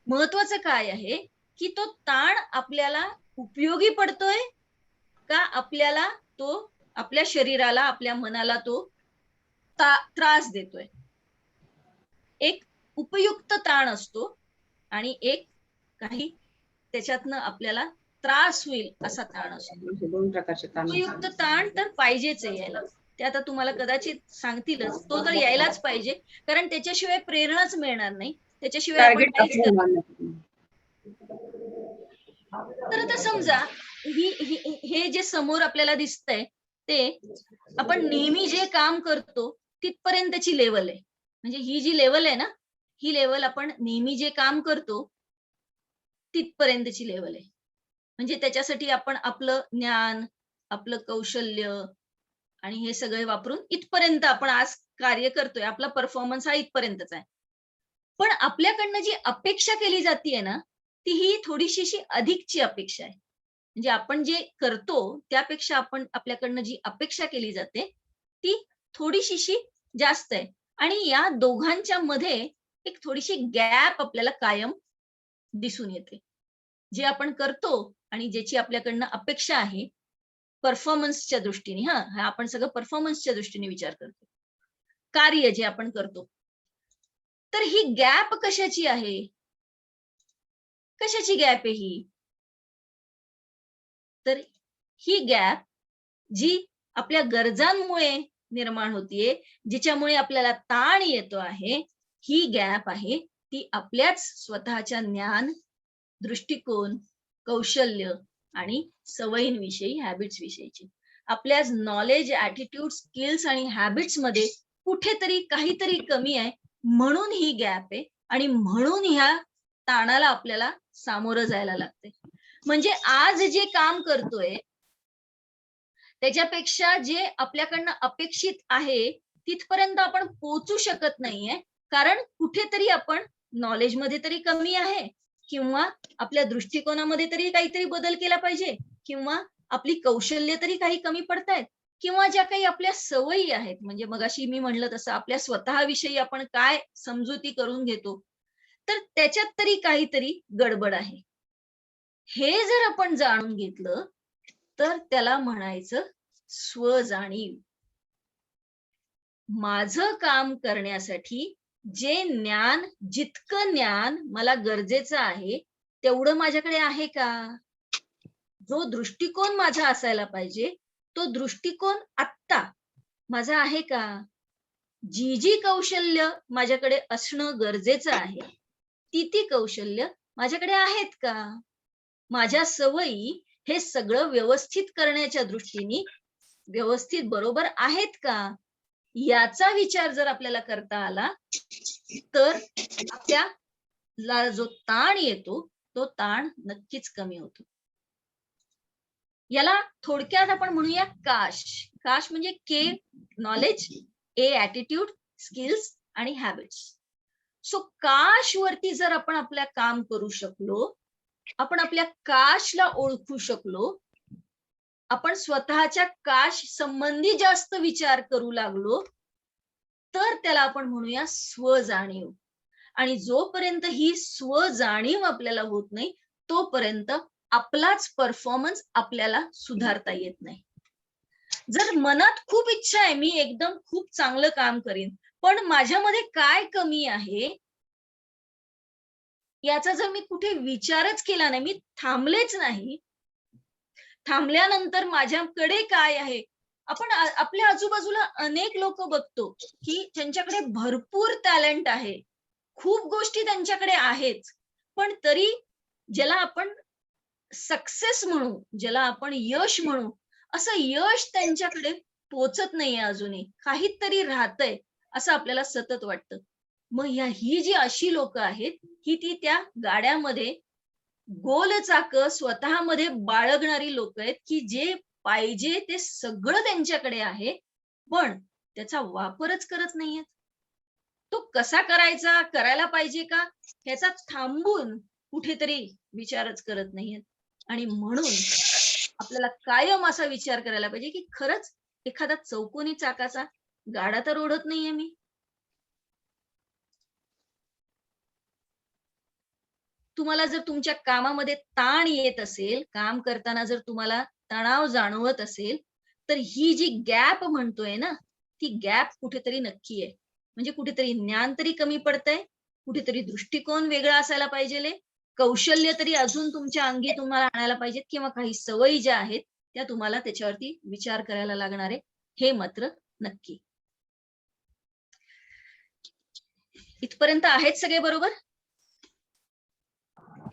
महत्वाचं काय आहे की तो ताण आपल्याला उपयोगी पडतोय का आपल्याला तो आपल्या शरीराला, आपल्या मनाला तो त्रास देतोय. एक उपयुक्त ताण असतो आणि एक काही त्याच्यातनं आपल्याला त्रास होईल असा ताण असतो. दोन प्रकारचे ताण. उपयुक्त ताण तर पाहिजेच आहे यायला, ते आता तुम्हाला कदाचित सांगतीलच, तो तर यायलाच पाहिजे, कारण त्याच्याशिवाय प्रेरणाच मिळणार नाही, त्याच्याशिवाय आपण काहीच करणार नाही. तर आता समजा हे जे समोर आपल्याला दिसतंय ते आपण नेहमी जे काम करतो तिथपर्यंतची लेवल आहे. म्हणजे ही जी लेवल आहे ना, ही लेवल आपण नेहमी जे काम करतो तिथपर्यंतची लेवल आहे. म्हणजे त्याच्यासाठी आपण आपलं ज्ञान, आपलं कौशल्य आणि हे सगळे वापरून इथपर्यंत आपण आज कार्य करतोय. आपला परफॉर्मन्स हा इथपर्यंतच आहे. पण आपल्याकडनं जी अपेक्षा केली जाते ना, ती ही थोडीशी अधिकची अपेक्षा आहे. म्हणजे आपण जे करतो त्यापेक्षा आपल्याकडनं जी अपेक्षा केली जाते ती थोडीशी जास्त आहे. आणि या दोघांच्या मध्ये एक थोडीशी गॅप आपल्याला कायम दिसून येते. जे आपण करतो आणि ज्याची आपल्याकडनं अपेक्षा आहे परफॉर्मन्सच्या दृष्टीने, हा आपण सगळं परफॉर्मन्सच्या दृष्टीने विचार करतो, कार्य जे आपण करतो, तर ही गॅप कशाची आहे? कशाची गॅप आहे ही? तर ही गॅप जी आपल्या गरजांमुळे निर्माण होतीये, जिच्यामुळे आपल्याला ताण येतो आहे, ही गॅप आहे ती आपल्याच स्वतःच्या ज्ञान, दृष्टिकोन, कौशल्य आणि सवयींविषयी, हॅबिट्स विषयीची. आपल्या नॉलेज, ऍटिट्यूड, स्किल्स आणि हॅबिट्स मध्ये कुठेतरी काहीतरी कमी आहे, म्हणून ही गॅप आहे आणि म्हणून ह्या ताणाला आपल्याला सामोरं जायला लागते. म्हणजे आज जे काम करतोय त्याच्यापेक्षा जे आपल्याकडनं अपेक्षित आहे तिथपर्यंत आपण पोहोचू शकत नाहीये, कारण कुठेतरी आपण नॉलेजमध्ये तरी कमी आहे, किंवा आपल्या दृष्टिकोनामध्ये तरी काहीतरी बदल केला पाहिजे, किंवा आपली कौशल्य तरी काही कमी पडतायत, किंवा ज्या काही आपल्या सवयी आहेत, म्हणजे मगाशी मी म्हणलं तसं आपल्या स्वतःविषयी आपण काय समजुती करून घेतो, तर त्याच्यात तरी काहीतरी गडबड आहे. हे जर आपण जाणून घेतलं तर त्याला म्हणायचं स्वजाणीव. माझं काम करण्यासाठी जे ज्ञान, जितकं ज्ञान मला गरजेचं आहे तेवढं माझ्याकडे आहे का? जो दृष्टिकोन माझा असायला पाहिजे तो दृष्टिकोन आत्ता माझा आहे का? जी जी कौशल्य माझ्याकडे असणं गरजेचं आहे ती कौशल्य माझ्याकडे आहेत का? माझ्या सवयी हे सगळं व्यवस्थित करण्याच्या दृष्टीने व्यवस्थित बरोबर आहेत का? याचा विचार जर आपल्याला करता आला तर आपल्याला जो ताण येतो तो ताण नक्कीच कमी होतो. याला थोडक्यात आपण म्हणूया काश. काश म्हणजे के नॉलेज, ए ऍटिट्यूड, स्किल्स आणि हॅबिट्स. सो काश वरती जर आपण आपल्या काम करू शकलो, आपण आपल्या काशला ओळखू शकलो, आपण स्वतःच्या काश संबंधी जास्त विचार करू लागलो, तर त्याला आपण म्हणूया स्वजाणीव. आणि जोपर्यंत ही स्वजाणीव आपल्याला होत नाही तोपर्यंत आपलाच परफॉर्मन्स आपल्याला सुधारता येत नाही. जर मनात खूप इच्छा आहे मी एकदम खूप चांगलं काम करीन, पण माझ्यामध्ये काय कमी आहे याचा जर मी कुठे विचारच केला नाही, मी थांबलेच नाही, थांबल्यानंतर माझ्याकडे काय आहे. आपण आपल्या आजूबाजूला अनेक लोक बघतो की त्यांच्याकडे भरपूर टॅलेंट आहे, खूप गोष्टी त्यांच्याकडे आहेत, पण तरी ज्याला आपण सक्सेस म्हणू, ज्याला आपण यश म्हणू, असं यश त्यांच्याकडे पोचत नाहीये, अजूनही काहीतरी राहतंय असं आपल्याला सतत वाटतं. मग ही जी अशी लोक आहेत ही ती त्या गाड्यामध्ये गोल चाक स्वतःमध्ये बाळगणारी लोक आहेत की जे पाहिजे ते सगळं त्यांच्याकडे आहे, पण त्याचा वापरच करत नाहीयेत. तो कसा करायचा, करायला पाहिजे का, ह्याचा थांबून कुठेतरी विचारच करत नाहीयेत. आणि म्हणून आपल्याला कायम असा विचार करायला पाहिजे की खरंच एखादा चौकोनी चाकाचा गाडा तर ओढत नाहीये मी. तुम्हाला जर तुमच्या कामामध्ये ताण येत असेल, काम करताना जर तुम्हाला तणाव जाणवत असेल, तर ही जी गॅप म्हणतोय ना, ती गॅप कुठेतरी नक्की आहे. म्हणजे कुठेतरी ज्ञान तरी कमी पडतंय, कुठेतरी दृष्टिकोन वेगळा असायला पाहिजे, कौशल्य तरी अजून तुमच्या अंगी तुम्हाला आणायला पाहिजेत, किंवा काही सवयी ज्या आहेत त्या तुम्हाला त्याच्यावरती विचार करायला लागणार आहे, हे मात्र नक्की. इथपर्यंत आहेत सगळे बरोबर?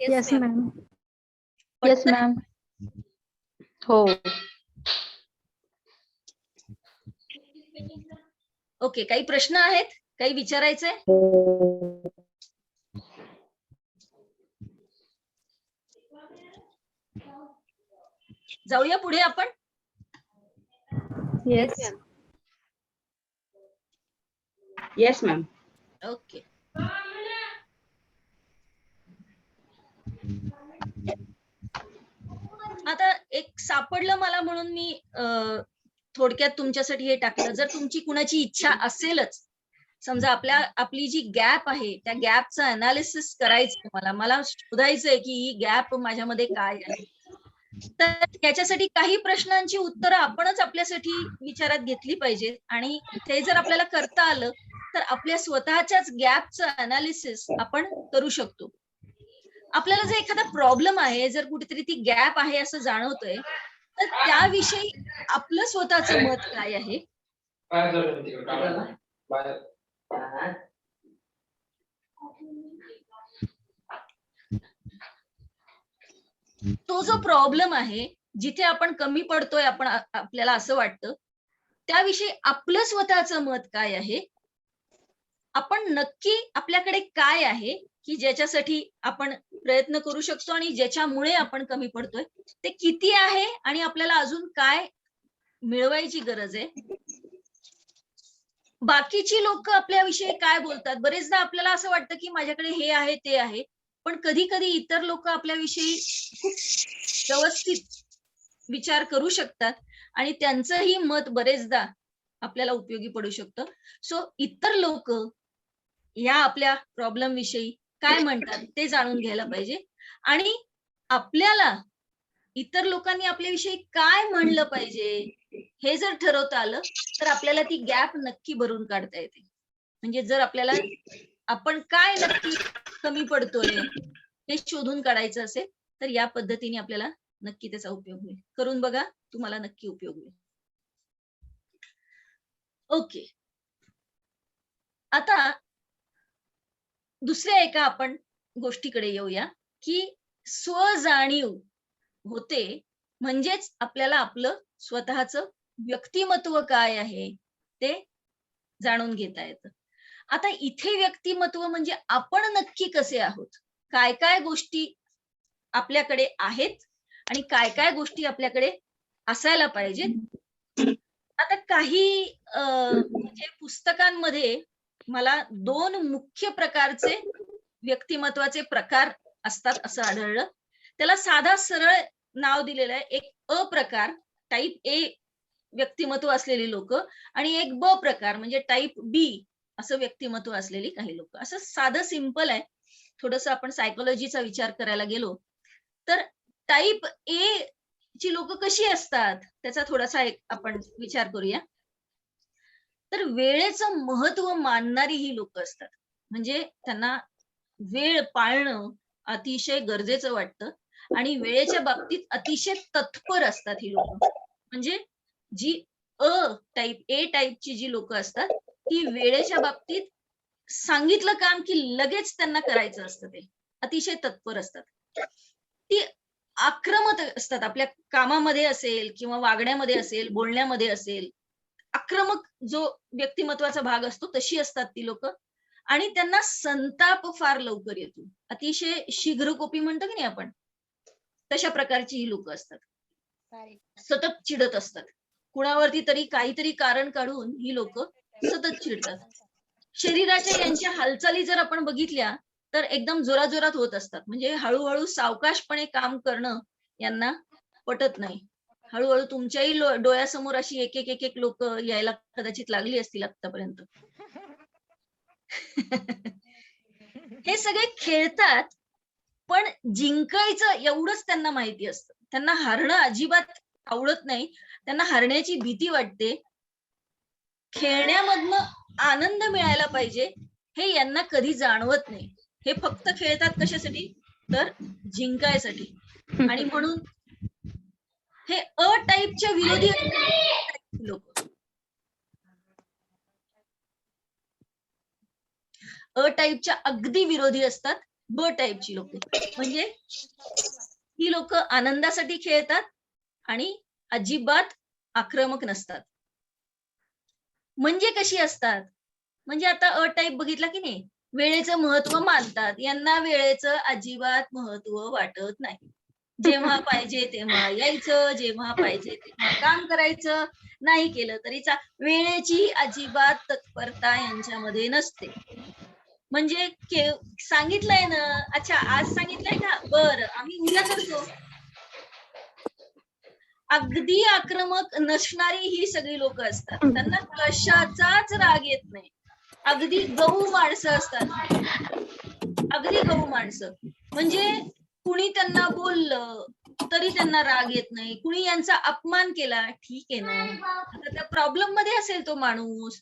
Yes ma'am. Yes ma'am. हो. ओके, काही प्रश्न आहेत, काही विचारायचंय? जाऊया पुढे आपण. येस. Yes ma'am. ओके. आता एक सापडलं मला म्हणून मी थोडक्यात तुमच्यासाठी हे टाकलं. जर तुमची कुणाची इच्छा असेलच, समजा आपली जी गॅप आहे त्या गॅपचं अनालिसिस करायचं, मला शोधायचंय की ही गॅप माझ्यामध्ये काय आहे, तर त्याच्यासाठी काही प्रश्नांची उत्तरं आपणच आपल्यासाठी विचारात घेतली पाहिजेत. आणि ते जर आपल्याला करता आलं तर आपल्या स्वतःच्याच गॅपचं अनालिसिस आपण करू शकतो. आपल्याला जर एखादा प्रॉब्लेम आहे, जर कुठेतरी ती गॅप आहे असं जाणवतंय, तर त्याविषयी आपलं स्वतःचं मत काय आहे? तो जो प्रॉब्लेम आहे जिथे आपण कमी पडतोय आपण आपल्याला असं वाटतं त्याविषयी आपलं स्वतःचं मत काय आहे, आपण नक्की आपल्याकडे काय आहे की ज्याच्यासाठी आपण प्रयत्न करू शकतो आणि ज्याच्यामुळे आपण कमी पडतोय ते किती आहे आणि आपल्याला अजून काय मिळवायची गरज आहे. बाकीची लोक आपल्याविषयी काय बोलतात, बरेचदा आपल्याला असं वाटतं की माझ्याकडे हे आहे ते आहे, पण कधी कधी इतर लोक आपल्याविषयी खूप व्यवस्थित विचार करू शकतात आणि त्यांचंही मत बरेचदा आपल्याला उपयोगी पडू शकतं. सो इतर लोक या आपल्या प्रॉब्लेम विषयी काय म्हणतात ते जाणून घ्यायला पाहिजे आणि आपल्याला इतर लोकांनी आपल्याविषयी काय म्हणलं पाहिजे हे जर ठरवता आलं तर आपल्याला ती गॅप नक्की भरून काढता येते. म्हणजे जर आपल्याला आपण काय नक्की कमी पडतोय हे शोधून काढायचं असेल तर या पद्धतीने आपल्याला नक्की त्याचा उपयोग होईल. करून बघा, तुम्हाला नक्की उपयोग होईल. ओके, आता दुसऱ्या एका आपण गोष्टीकडे येऊया की स्वजाणीव होते म्हणजेच आपल्याला आपलं स्वतःचं व्यक्तिमत्व काय आहे ते जाणून घेता येतं. आता इथे व्यक्तिमत्व म्हणजे आपण नक्की कसे आहोत, काय काय गोष्टी आपल्याकडे आहेत आणि काय काय गोष्टी आपल्याकडे असायला पाहिजेत. आता काही म्हणजे पुस्तकांमध्ये मला 2 मुख्य प्रकारचे व्यक्तिमत्वाचे प्रकार असतात असं आढळलं. त्याला साधा सरळ नाव दिलेलं आहे. एक अ प्रकार, टाईप ए व्यक्तिमत्व असलेली लोक आणि एक ब प्रकार म्हणजे टाईप बी असं व्यक्तिमत्व असलेली काही लोक. असं साधं सिंपल आहे. थोडस आपण सायकोलॉजीचा विचार करायला गेलो तर टाईप ए ची लोक कशी असतात त्याचा थोडासा एक आपण विचार करूया. तर वेळेचं महत्व मानणारी ही लोक असतात. म्हणजे त्यांना वेळ पाळणं अतिशय गरजेचं वाटतं आणि वेळेच्या बाबतीत अतिशय तत्पर असतात ही लोक. म्हणजे जी अ टाईपची जी लोक असतात ती वेळेच्या बाबतीत सांगितलं काम की लगेच त्यांना करायचं असतं, ते अतिशय तत्पर असतात. ती आक्रमक असतात आपल्या कामामध्ये असेल किंवा वागण्यामध्ये असेल, बोलण्यामध्ये असेल. आक्रमक जो व्यक्तिमत्वाचा भाग असतो तशी असतात ती लोक आणि त्यांना संताप फार लवकर येतो. अतिशय शीघ्रकोपी म्हणतो की नाही आपण, तशा प्रकारची ही लोक असतात. सतत चिडत असतात, कुणावरती तरी काहीतरी कारण काढून ही लोक सतत चिडतात. शरीराच्या यांच्या हालचाली जर आपण बघितल्या तर एकदम जोराजोरात होत असतात. म्हणजे हळूहळू सावकाशपणे काम करणं यांना पटत नाही. हळूहळू तुमच्याही डोळ्यासमोर अशी एक एक एक एक लोक यायला कदाचित लागली असतील आतापर्यंत. हे सगळे खेळतात पण जिंकायचं एवढंच त्यांना माहिती असतं. त्यांना हारणं अजिबात आवडत नाही, त्यांना हारण्याची भीती वाटते. खेळण्यामधनं आनंद मिळायला पाहिजे हे यांना कधी जाणवत नाही. हे फक्त खेळतात कशासाठी तर जिंकायसाठी. आणि म्हणून हे अ टाईपच्या विरोधी लोक, अ टाईपच्या अगदी विरोधी असतात ब टाईपची लोक. म्हणजे ही लोक आनंदासाठी खेळतात आणि अजिबात आक्रमक नसतात. म्हणजे कशी असतात, म्हणजे आता अ टाईप बघितला की नाही, वेळेचं महत्व मानतात. यांना वेळेचं अजिबात महत्व वाटत नाही. जेव्हा पाहिजे तेव्हा यायचं, जेव्हा पाहिजे तेव्हा काम करायचं, नाही केलं तरी वेळेची अजिबात तत्परता यांच्यामध्ये नसते. म्हणजे सांगितलंय ना, अच्छा आज सांगितलंय का, बरं आम्ही उद्या करतो. अगदी आक्रमक नसणारी ही सगळी लोक असतात. त्यांना कशाचाच राग येत नाही. अगदी गहू माणसं असतात, अगदी गहू माणसं. म्हणजे कुणी त्यांना बोललं तरी त्यांना राग येत नाही. कुणी यांचा अपमान केला, ठीक आहे ना, आता त्या प्रॉब्लेम मध्ये असेल तो माणूस,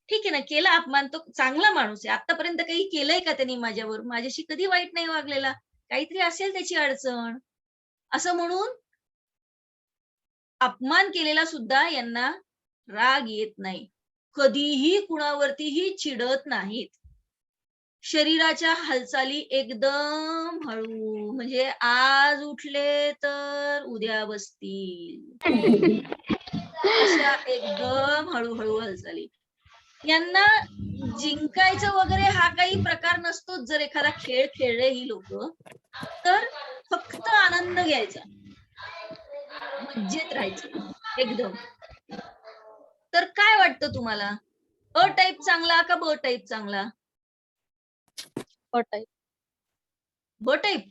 ठीक आहे ना, केला अपमान, तो चांगला माणूस आहे, आतापर्यंत काही केलंय का त्यांनी माझ्यावर, माझ्याशी कधी वाईट नाही वागलेला, काहीतरी असेल त्याची अडचण, असं म्हणून अपमान केलेला सुद्धा यांना राग येत नाही. कधीही कुणावरतीही चिडत नाहीत. शरीराच्या हालचाली एकदम हळू, म्हणजे आज उठले तर उद्या बसतील अशा एकदम हळूहळू हालचाली. यांना जिंकायचं वगैरे हा काही प्रकार नसतोच. जर एखादा खेळ खेळले ही लोक, तर फक्त आनंद घ्यायचा, मज्जेत राहायचं एकदम. तर काय वाटतं तुम्हाला, अ टाईप चांगला का ब टाईप चांगला? अ टाईप. ब टाईप.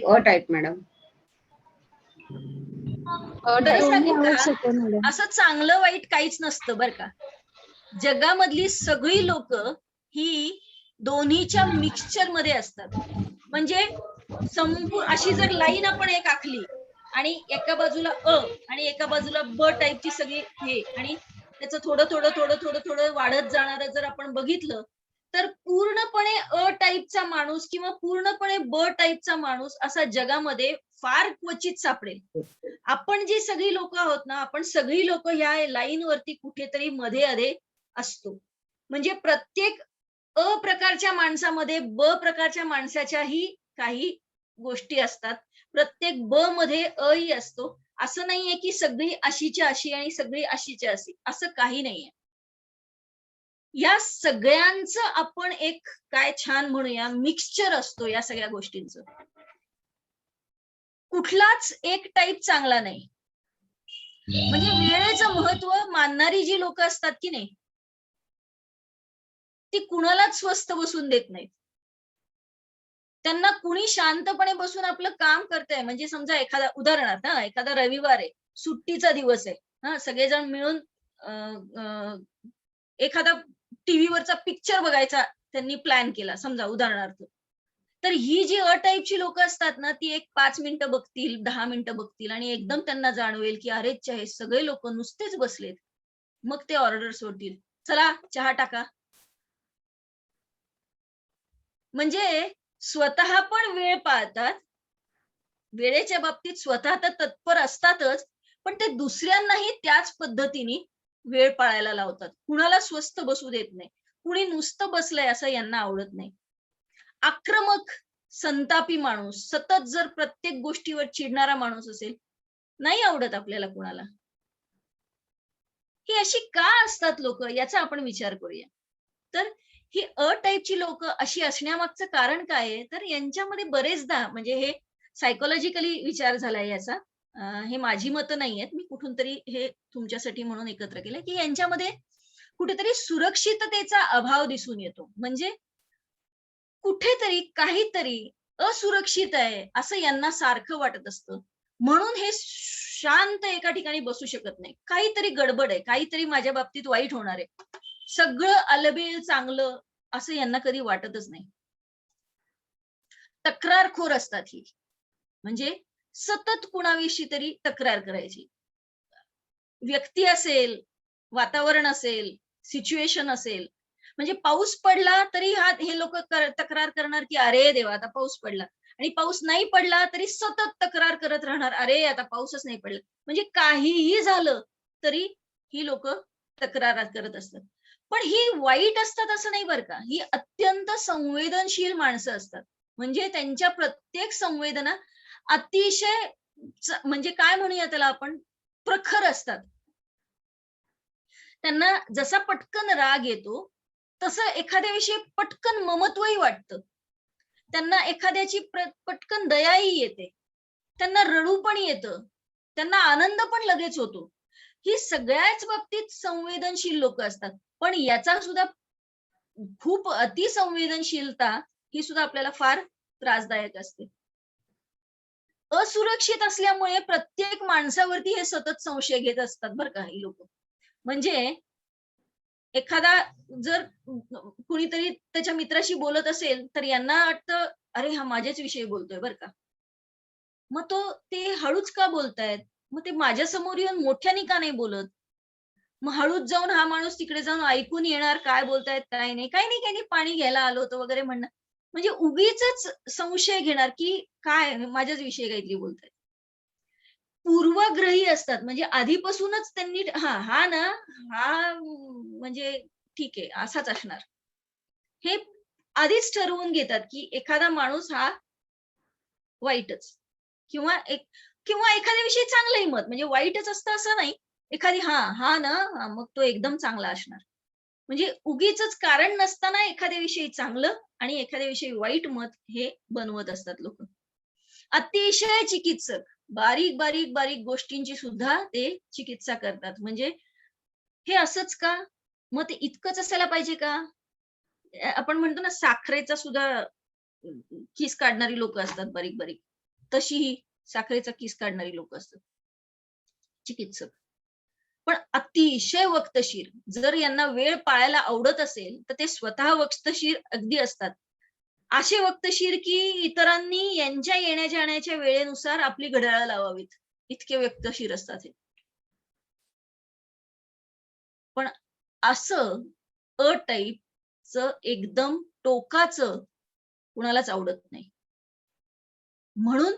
अ टाईप मॅडम. खरं सांगू का, आवश्यक आहे मॅडम. असं चांगलं वाईट काहीच नसतं बरं का. जगामधली सगळी लोक ही दोन्हीच्या मिक्सचर मध्ये असतात. म्हणजे अशी जर लाईन आपण एक आखली आणि एका बाजूला अ आणि एका बाजूला ब टाईपची सगळी हे, आणि त्याचं थोडं थोडं थोडं थोडं थोडं वाढत जाणारं जर आपण बघितलं, तर पूर्णपणे अ टाईपचा माणूस किंवा पूर्णपणे ब टाईपचा माणूस असा जगामध्ये फार क्वचित सापडेल. आपण जी सगळी लोक आहोत ना, आपण सगळी लोक ह्या लाईन वरती कुठेतरी मध्ये अधे असतो. म्हणजे प्रत्येक अ प्रकारच्या माणसामध्ये ब प्रकारच्या माणसाच्याही काही गोष्टी असतात. प्रत्येक ब मध्ये अ ही असतो. असं नाहीये की सगळी अशीच्या अशी आणि सगळी अशीच्या अशी, असं काही नाहीये. या सगळ्यांचं आपण एक काय छान म्हणूया मिक्सचर असतो या सगळ्या गोष्टींचं. कुठलाच एक टाईप चांगला नाही. म्हणजे वेळेचं महत्व मानणारी जी लोक असतात की नाही, ती कुणालाच स्वस्थ बसून देत नाहीत. त्यांना कुणी शांतपणे बसून आपलं काम करतंय, म्हणजे समजा एखादा उदाहरणार्थ एखादा रविवार आहे, सुट्टीचा दिवस आहे, सगळेजण मिळून एखादा टीव्हीवरचा पिक्चर बघायचा त्यांनी प्लॅन केला समजा उदाहरणार्थ. तर ही जी अ टाईपची लोक असतात ना, ती एक 5 मिनिटं बघतील, 10 मिनिटं बघतील आणि एकदम त्यांना जाणवेल की अरे हे सगळे लोक नुसतेच बसलेत. मग ते ऑर्डर सोडतील, चला चहा टाका. म्हणजे स्वतः पण वेळ पाळतात, वेळेच्या बाबतीत स्वतः तर तत्पर असतातच, पण ते दुसऱ्यांनाही त्याच पद्धतीने वेळ पाळायला लावतात. कुणाला स्वस्थ बसू देत नाही. कुणी नुसतं बसलंय असं यांना आवडत नाही. आक्रमक संतापी माणूस, सतत जर प्रत्येक गोष्टीवर चिडणारा माणूस असेल, नाही आवडत आपल्याला कुणाला. ही अशी का असतात लोक, याचा आपण विचार करूया. तर ही अ टाईपची लोक अशी असण्यामागचं कारण काय आहे, तर यांच्यामध्ये बरेचदा, म्हणजे हे सायकोलॉजिकली विचार झालाय याचा, हे माझी मतं नाही आहेत, मी कुठून तरी हे तुमच्यासाठी म्हणून एकत्र केलं, की यांच्यामध्ये कुठेतरी सुरक्षिततेचा अभाव दिसून येतो. म्हणजे कुठेतरी काहीतरी असुरक्षित आहे असं यांना सारखं वाटत असतं. म्हणून हे शांत एका ठिकाणी बसू शकत नाही. काहीतरी गडबड आहे, काहीतरी माझ्या बाबतीत वाईट होणार आहे. सगळं अलबेल चांगलं असं यांना कधी वाटतच नाही. तक्रारखोर असतात ही, म्हणजे सतत कुणाविषयी तरी तक्रार करायची. व्यक्ती असेल, वातावरण असेल, सिच्युएशन असेल. म्हणजे पाऊस पडला तरी हे लोक तक्रार करणार की अरे देवा आता पाऊस पडला, आणि पाऊस नाही पडला तरी सतत तक्रार करत राहणार, अरे आता पाऊसच नाही पडला. म्हणजे काहीही झालं तरी ही लोक तक्रार करत असतात. पण ही वाईट असतात असं नाही बरं का. ही अत्यंत संवेदनशील माणसं असतात. म्हणजे त्यांच्या प्रत्येक संवेदना अतिशय, म्हणजे काय म्हणूया त्याला आपण, प्रखर असतात. त्यांना जसा पटकन राग येतो तसं एखाद्याविषयी पटकन ममत्वही वाटतं. त्यांना एखाद्याची पटकन दयाही येते. त्यांना रडू पण येतं. त्यांना आनंद पण लगेच होतो. ही सगळ्याच बाबतीत संवेदनशील लोक असतात. पण याचा सुद्धा खूप अतिसंवेदनशीलता ही सुद्धा आपल्याला फार त्रासदायक असते. असुरक्षित असल्यामुळे प्रत्येक माणसावरती हे सतत संशय घेत असतात बरं का ही लोक. म्हणजे एखादा जर कुणीतरी त्याच्या मित्राशी बोलत असेल तर यांना वाटतं अरे हा माझ्याच विषयी बोलतोय बरं का, मग ते हळूच का बोलतायत, मग ते माझ्या समोर येऊन मोठ्याने का नाही बोलत, मग हळूच जाऊन हा माणूस तिकडे जाऊन ऐकून येणार काय बोलतायत काय नाही, काही नाही पाणी घ्यायला आलो होतो वगैरे म्हणणं. म्हणजे उगीच संशय घेणार की काय माझ्याच विषयी काहीतरी बोलतायत. पूर्वग्रही असतात, म्हणजे आधीपासूनच त्यांनी हा म्हणजे ठीक आहे असाच असणार, हे आधीच ठरवून घेतात की एखादा माणूस हा वाईटच, किंवा एखाद्याविषयी चांगलंही मत, म्हणजे वाईटच असतं असं नाही, एखादी हा ना मग तो एकदम चांगला असणार. म्हणजे उगीच कारण नसताना एखाद्याविषयी चांगलं आणि एखाद्याविषयी वाईट मत हे बनवत असतात लोक. अतिशय चिकित्सक, बारीक बारीक बारीक गोष्टींची सुद्धा ते चिकित्सा करतात. म्हणजे हे असंच का, मग ते इतकंच असायला पाहिजे का? आपण म्हणतो ना साखरेचा सुद्धा किस काढणारी लोक असतात बारीक बारीक, तशीही साखरेचा किस काढणारी लोक असतात चिकित्सक. पण अतिशय वक्तशीर, जर यांना वेळ पाळायला आवडत असेल तर ते स्वतः वक्तशीर अगदी असतात. असे वक्तशीर की इतरांनी यांच्या येण्या जाण्याच्या वेळेनुसार आपली घड्याळं लावावीत, इतके वक्तशीर असतात हे. पण असं अ टाईपचं एकदम टोकाचं कुणालाच आवडत नाही. म्हणून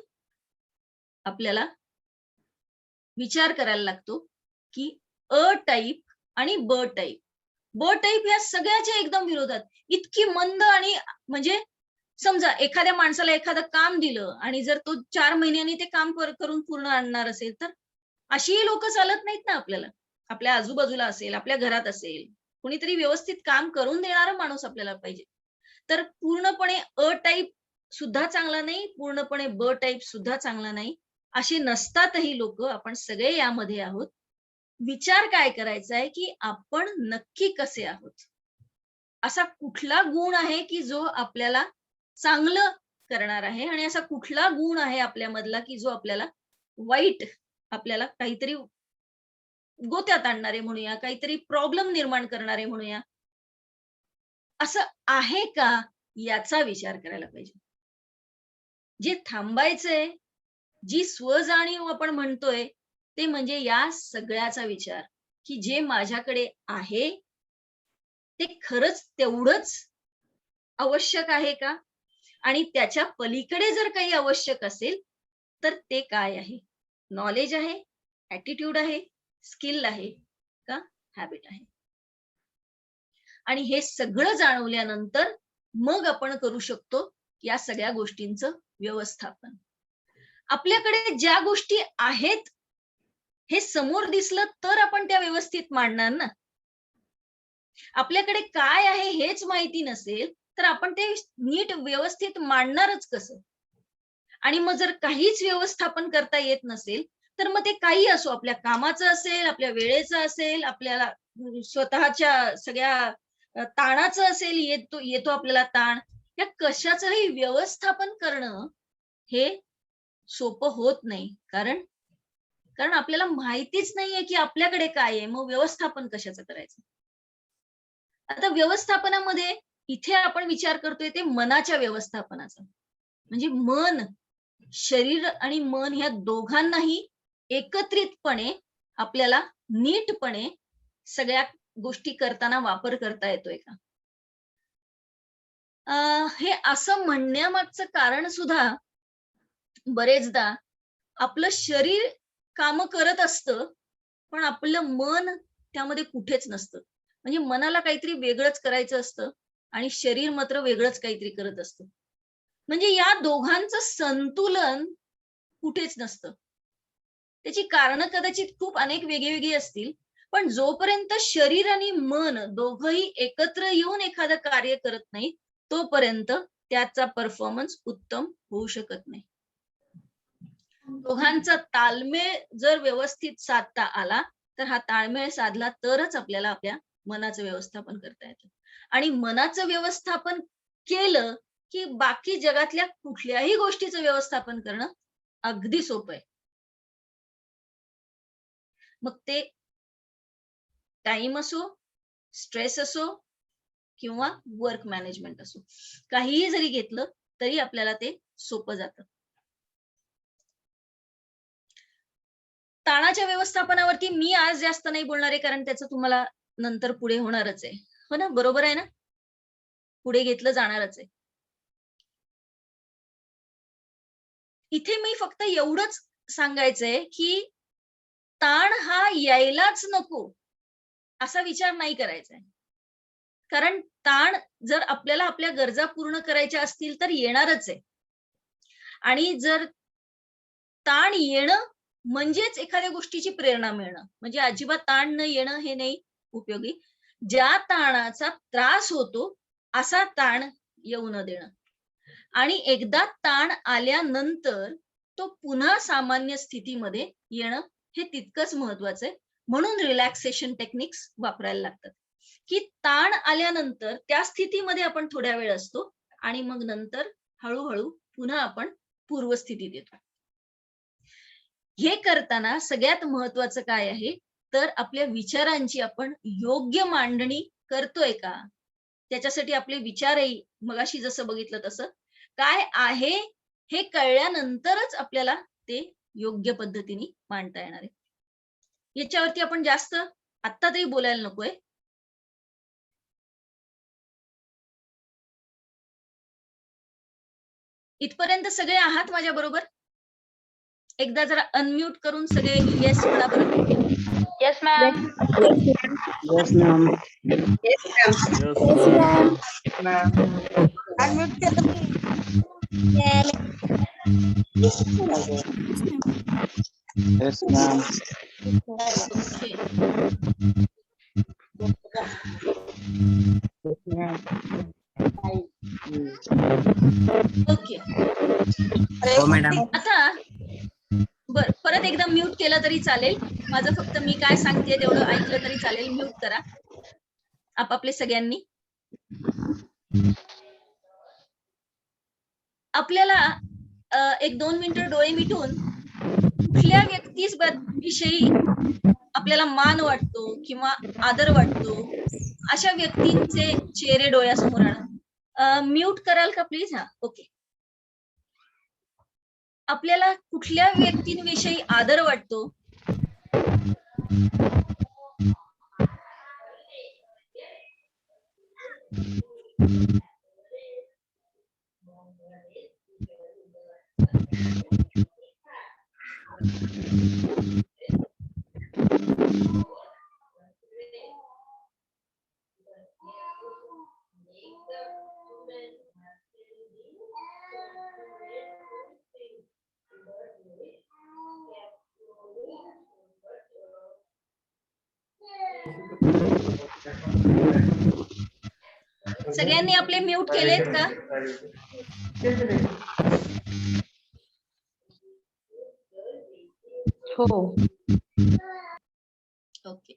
आपल्याला विचार करायला लागतो की अ टाईप आणि ब टाईप. ब टाईप या सगळ्याच्या एकदम विरोधात, इतकी मंद. आणि म्हणजे समजा एखाद्या माणसाला एखादं काम दिलं आणि जर तो 4 महिन्यांनी ते काम करून पूर्ण आणणार असेल तर अशीही लोक चालत नाहीत ना आपल्याला. आपल्या आजूबाजूला असेल, आपल्या घरात असेल, कोणीतरी व्यवस्थित काम करून देणारा माणूस आपल्याला पाहिजे. तर पूर्णपणे अ टाईप सुद्धा चांगला नाही, पूर्णपणे ब टाईप सुद्धा चांगला नाही, असे नसतातही लोक. आपण सगळे यामध्ये आहोत. विचार काय करायचा आहे की आपण नक्की कसे आहोत, असा कुठला गुण आहे की जो आपल्याला चांगलं करणार आहे, आणि असा कुठला गुण आहे आपल्यामधला की जो आपल्याला वाईट, आपल्याला काहीतरी गोत्यात आणणारे म्हणूया, काहीतरी प्रॉब्लेम निर्माण करणारे म्हणूया, असं आहे का, याचा विचार करायला पाहिजे. जे थांबायचंय, जी स्वजाणीव आपण म्हणतोय, ते म्हणजे या सगळ्याचा विचार की जे माझ्याकडे आहे ते खरंच तेवढंच आवश्यक आहे का, आणि त्याच्या पलीकडे जर काही आवश्यक असेल तर ते काय आहे. नॉलेज आहे, ऍटिट्यूड आहे, स्किल आहे का हॅबिट आहे. आणि हे सगळं जाणवल्यानंतर मग आपण करू शकतो या सगळ्या गोष्टींचं व्यवस्थापन. आपल्याकडे ज्या गोष्टी आहेत हे समोर दिसलं तर आपण त्या व्यवस्थित मांडणार ना. आपल्याकडे काय आहे हेच माहिती नसेल तर आपण ते नीट व्यवस्थित मांडणारच कसं. आणि मग जर काहीच व्यवस्थापन करता येत नसेल तर मग ते काही असो, आपल्या कामाचं असेल, आपल्या वेळेचं असेल, आपल्याला स्वतःच्या सगळ्या ताणाचं असेल, येतो आपल्याला ताण, या कशाचंही व्यवस्थापन करणं हे सोपं होत नाही. कारण आपल्याला माहितीच नाहीये की आपल्याकडे काय आहे, मग व्यवस्थापन कशाचं करायचं. आता व्यवस्थापनामध्ये इथे आपण विचार करतोय ते मनाच्या व्यवस्थापनाचा. म्हणजे मन, शरीर आणि मन ह्या दोघांनाही एकत्रितपणे आपल्याला नीटपणे सगळ्या गोष्टी करताना वापर करता येतोय का. हे असं म्हणण्यामागचं कारण सुद्धा बरेचदा आपलं शरीर काम करत असतं पण आपलं मन त्यामध्ये कुठेच नसतं. म्हणजे मनाला काहीतरी वेगळंच करायचं असतं आणि शरीर मात्र वेगळंच काहीतरी करत असतं. म्हणजे या दोघांचं संतुलन कुठेच नसतं. त्याची कारणं कदाचित खूप अनेक वेगळी असतील, पण जोपर्यंत शरीर आणि मन दोघंही एकत्र येऊन एखादं कार्य करत नाही तोपर्यंत त्याचा परफॉर्मन्स उत्तम होऊ शकत नाही. दोघांचा ताळमेळ जर व्यवस्थित साधता आला तर हा ताळमेळ साधला तरच आपल्याला आपल्या मनाचं व्यवस्थापन करता येतं. आणि मनाचं व्यवस्थापन केलं की बाकी जगातल्या कुठल्याही गोष्टीचं व्यवस्थापन करणं अगदी सोपं आहे. मग ते टाइम असो, स्ट्रेस असो किंवा वर्क मॅनेजमेंट असो, काहीही जरी घेतलं तरी आपल्याला ते सोपं जातं. ताणाच्या व्यवस्थापनावरती मी आज जास्त नाही बोलणार आहे, कारण त्याचं तुम्हाला नंतर पुढे होणारच आहे. हो ना, बरोबर आहे ना, पुढे घेतलं जाणारच आहे. इथे मी फक्त एवढंच सांगायचंय की ताण हा यायलाच नको असा विचार नाही करायचा आहे. कारण ताण जर आपल्याला आपल्या गरजा पूर्ण करायच्या असतील तर येणारच आहे. आणि जर ताण येणं म्हणजेच एखाद्या गोष्टीची प्रेरणा मिळणं, म्हणजे अजिबात ताण न येणं हे नाही उपयोगी. ज्या ताणाचा त्रास होतो असा ताण येऊ न देणं. आणि एकदा ताण आल्यानंतर तो पुन्हा सामान्य स्थितीमध्ये येणं हे तितकंच महत्वाचं आहे. म्हणून रिलॅक्सेशन टेक्निक्स वापरायला लागतात, की ताण आल्यानंतर त्या स्थितीमध्ये आपण थोड्या वेळ असतो आणि मग नंतर हळूहळू पुन्हा आपण पूर्वस्थितीत येतो. हे करताना सगळ्यात महत्वाचं काय आहे तर आपल्या विचारांची आपण योग्य मांडणी करतोय का, त्याच्यासाठी आपले विचारही मगाशी जसं बघितलं तसं काय आहे हे कळल्यानंतरच आपल्याला ते योग्य पद्धतीने मांडता येणार आहे. याच्यावरती आपण जास्त आत्ता तरी बोलायला नकोय. इथपर्यंत सगळे आहात माझ्या बरोबर? एकदा जरा अनम्यूट करून सगळे येस म्हणा बरं. Yes ma'am. Yes ma'am. Unmute केलं मी. Yes ma'am. ओके. हो मॅडम. आता बर परत एकदा म्यूट केलं तरी चालेल. माझं फक्त मी काय सांगते तेवढं ऐकलं तरी चालेल. म्यूट करा आपापले सगळ्यांनी. आपल्याला 1-2 मिनिटं डोळे मिटून कुठल्या व्यक्तीविषयी आपल्याला मान वाटतो किंवा आदर वाटतो अशा व्यक्तींचे चेहरे डोळ्यासमोर आणा. म्यूट कराल का प्लीज? हा ओके. आपल्याला कुठल्या व्यक्तींविषयी आदर वाटतो? सगळ्यांनी आपले म्यूट केलेत का? हो. ओके.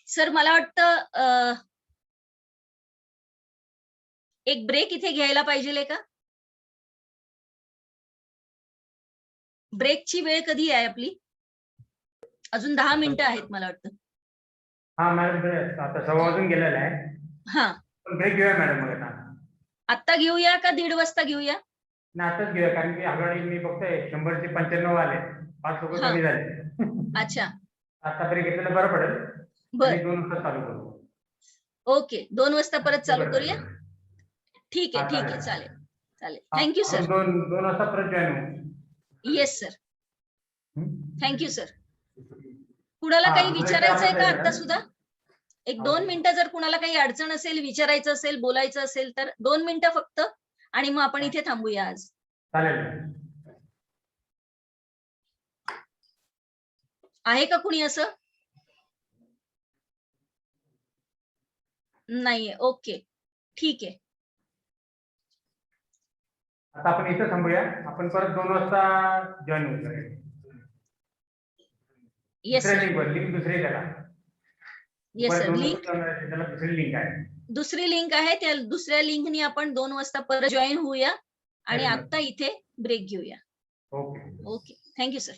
सर मला वाटतं एक ब्रेक इथे घ्यायला पाहिजे का? ब्रेकची वेळ कधी आहे आपली? अजून 10 मिनिटं आहेत मला वाटतं. हा मॅडम आता 6 वाजून गेलेला आहे. हा ब्रेक घेऊया मॅडम. मग आता घेऊया का 1:30 वाजता घेऊया? नाही आताच घेऊया, कारण की आघाडी मी बघतोय 100 चे 95 आले, 5 लोक कमी झाले. अच्छा. आता ब्रेक घेतलेलं बरं पडेल. बर 2 वाजता चालू करू. ओके. 2 वाजता परत चालू करूया. ठीक आहे ठीक आहे चालेल चालेल. Thank you sir. 2 वाजता परत जॉईन होऊ. Yes sir. Thank you sir. कुणाला काही विचारायचं आहे का आता सुद्धा? 1-2 मिनिटं जर कुणाला काही अडचण असेल, विचारायचं असेल, बोलायचं असेल तर 2 मिनिटं फक्त, आणि मग आपण इथे थांबूया आज. चालेल. आहे का कुणी असं? नाहीये. ओके ठीक आहे. आता आपण इथं थांबूया. आपण परत 2 वाजता जॉईन होऊ. Yes sir. लिंक दुसरी त्याला. Yes sir. लिंक त्याला दुसरी लिंक आहे. दुसरी लिंक आहे. त्या दुसऱ्या लिंकनी आपण 2 वाजता परत जॉईन होऊया आणि आता इथे ब्रेक घेऊया. ओके. ओके. Thank you sir.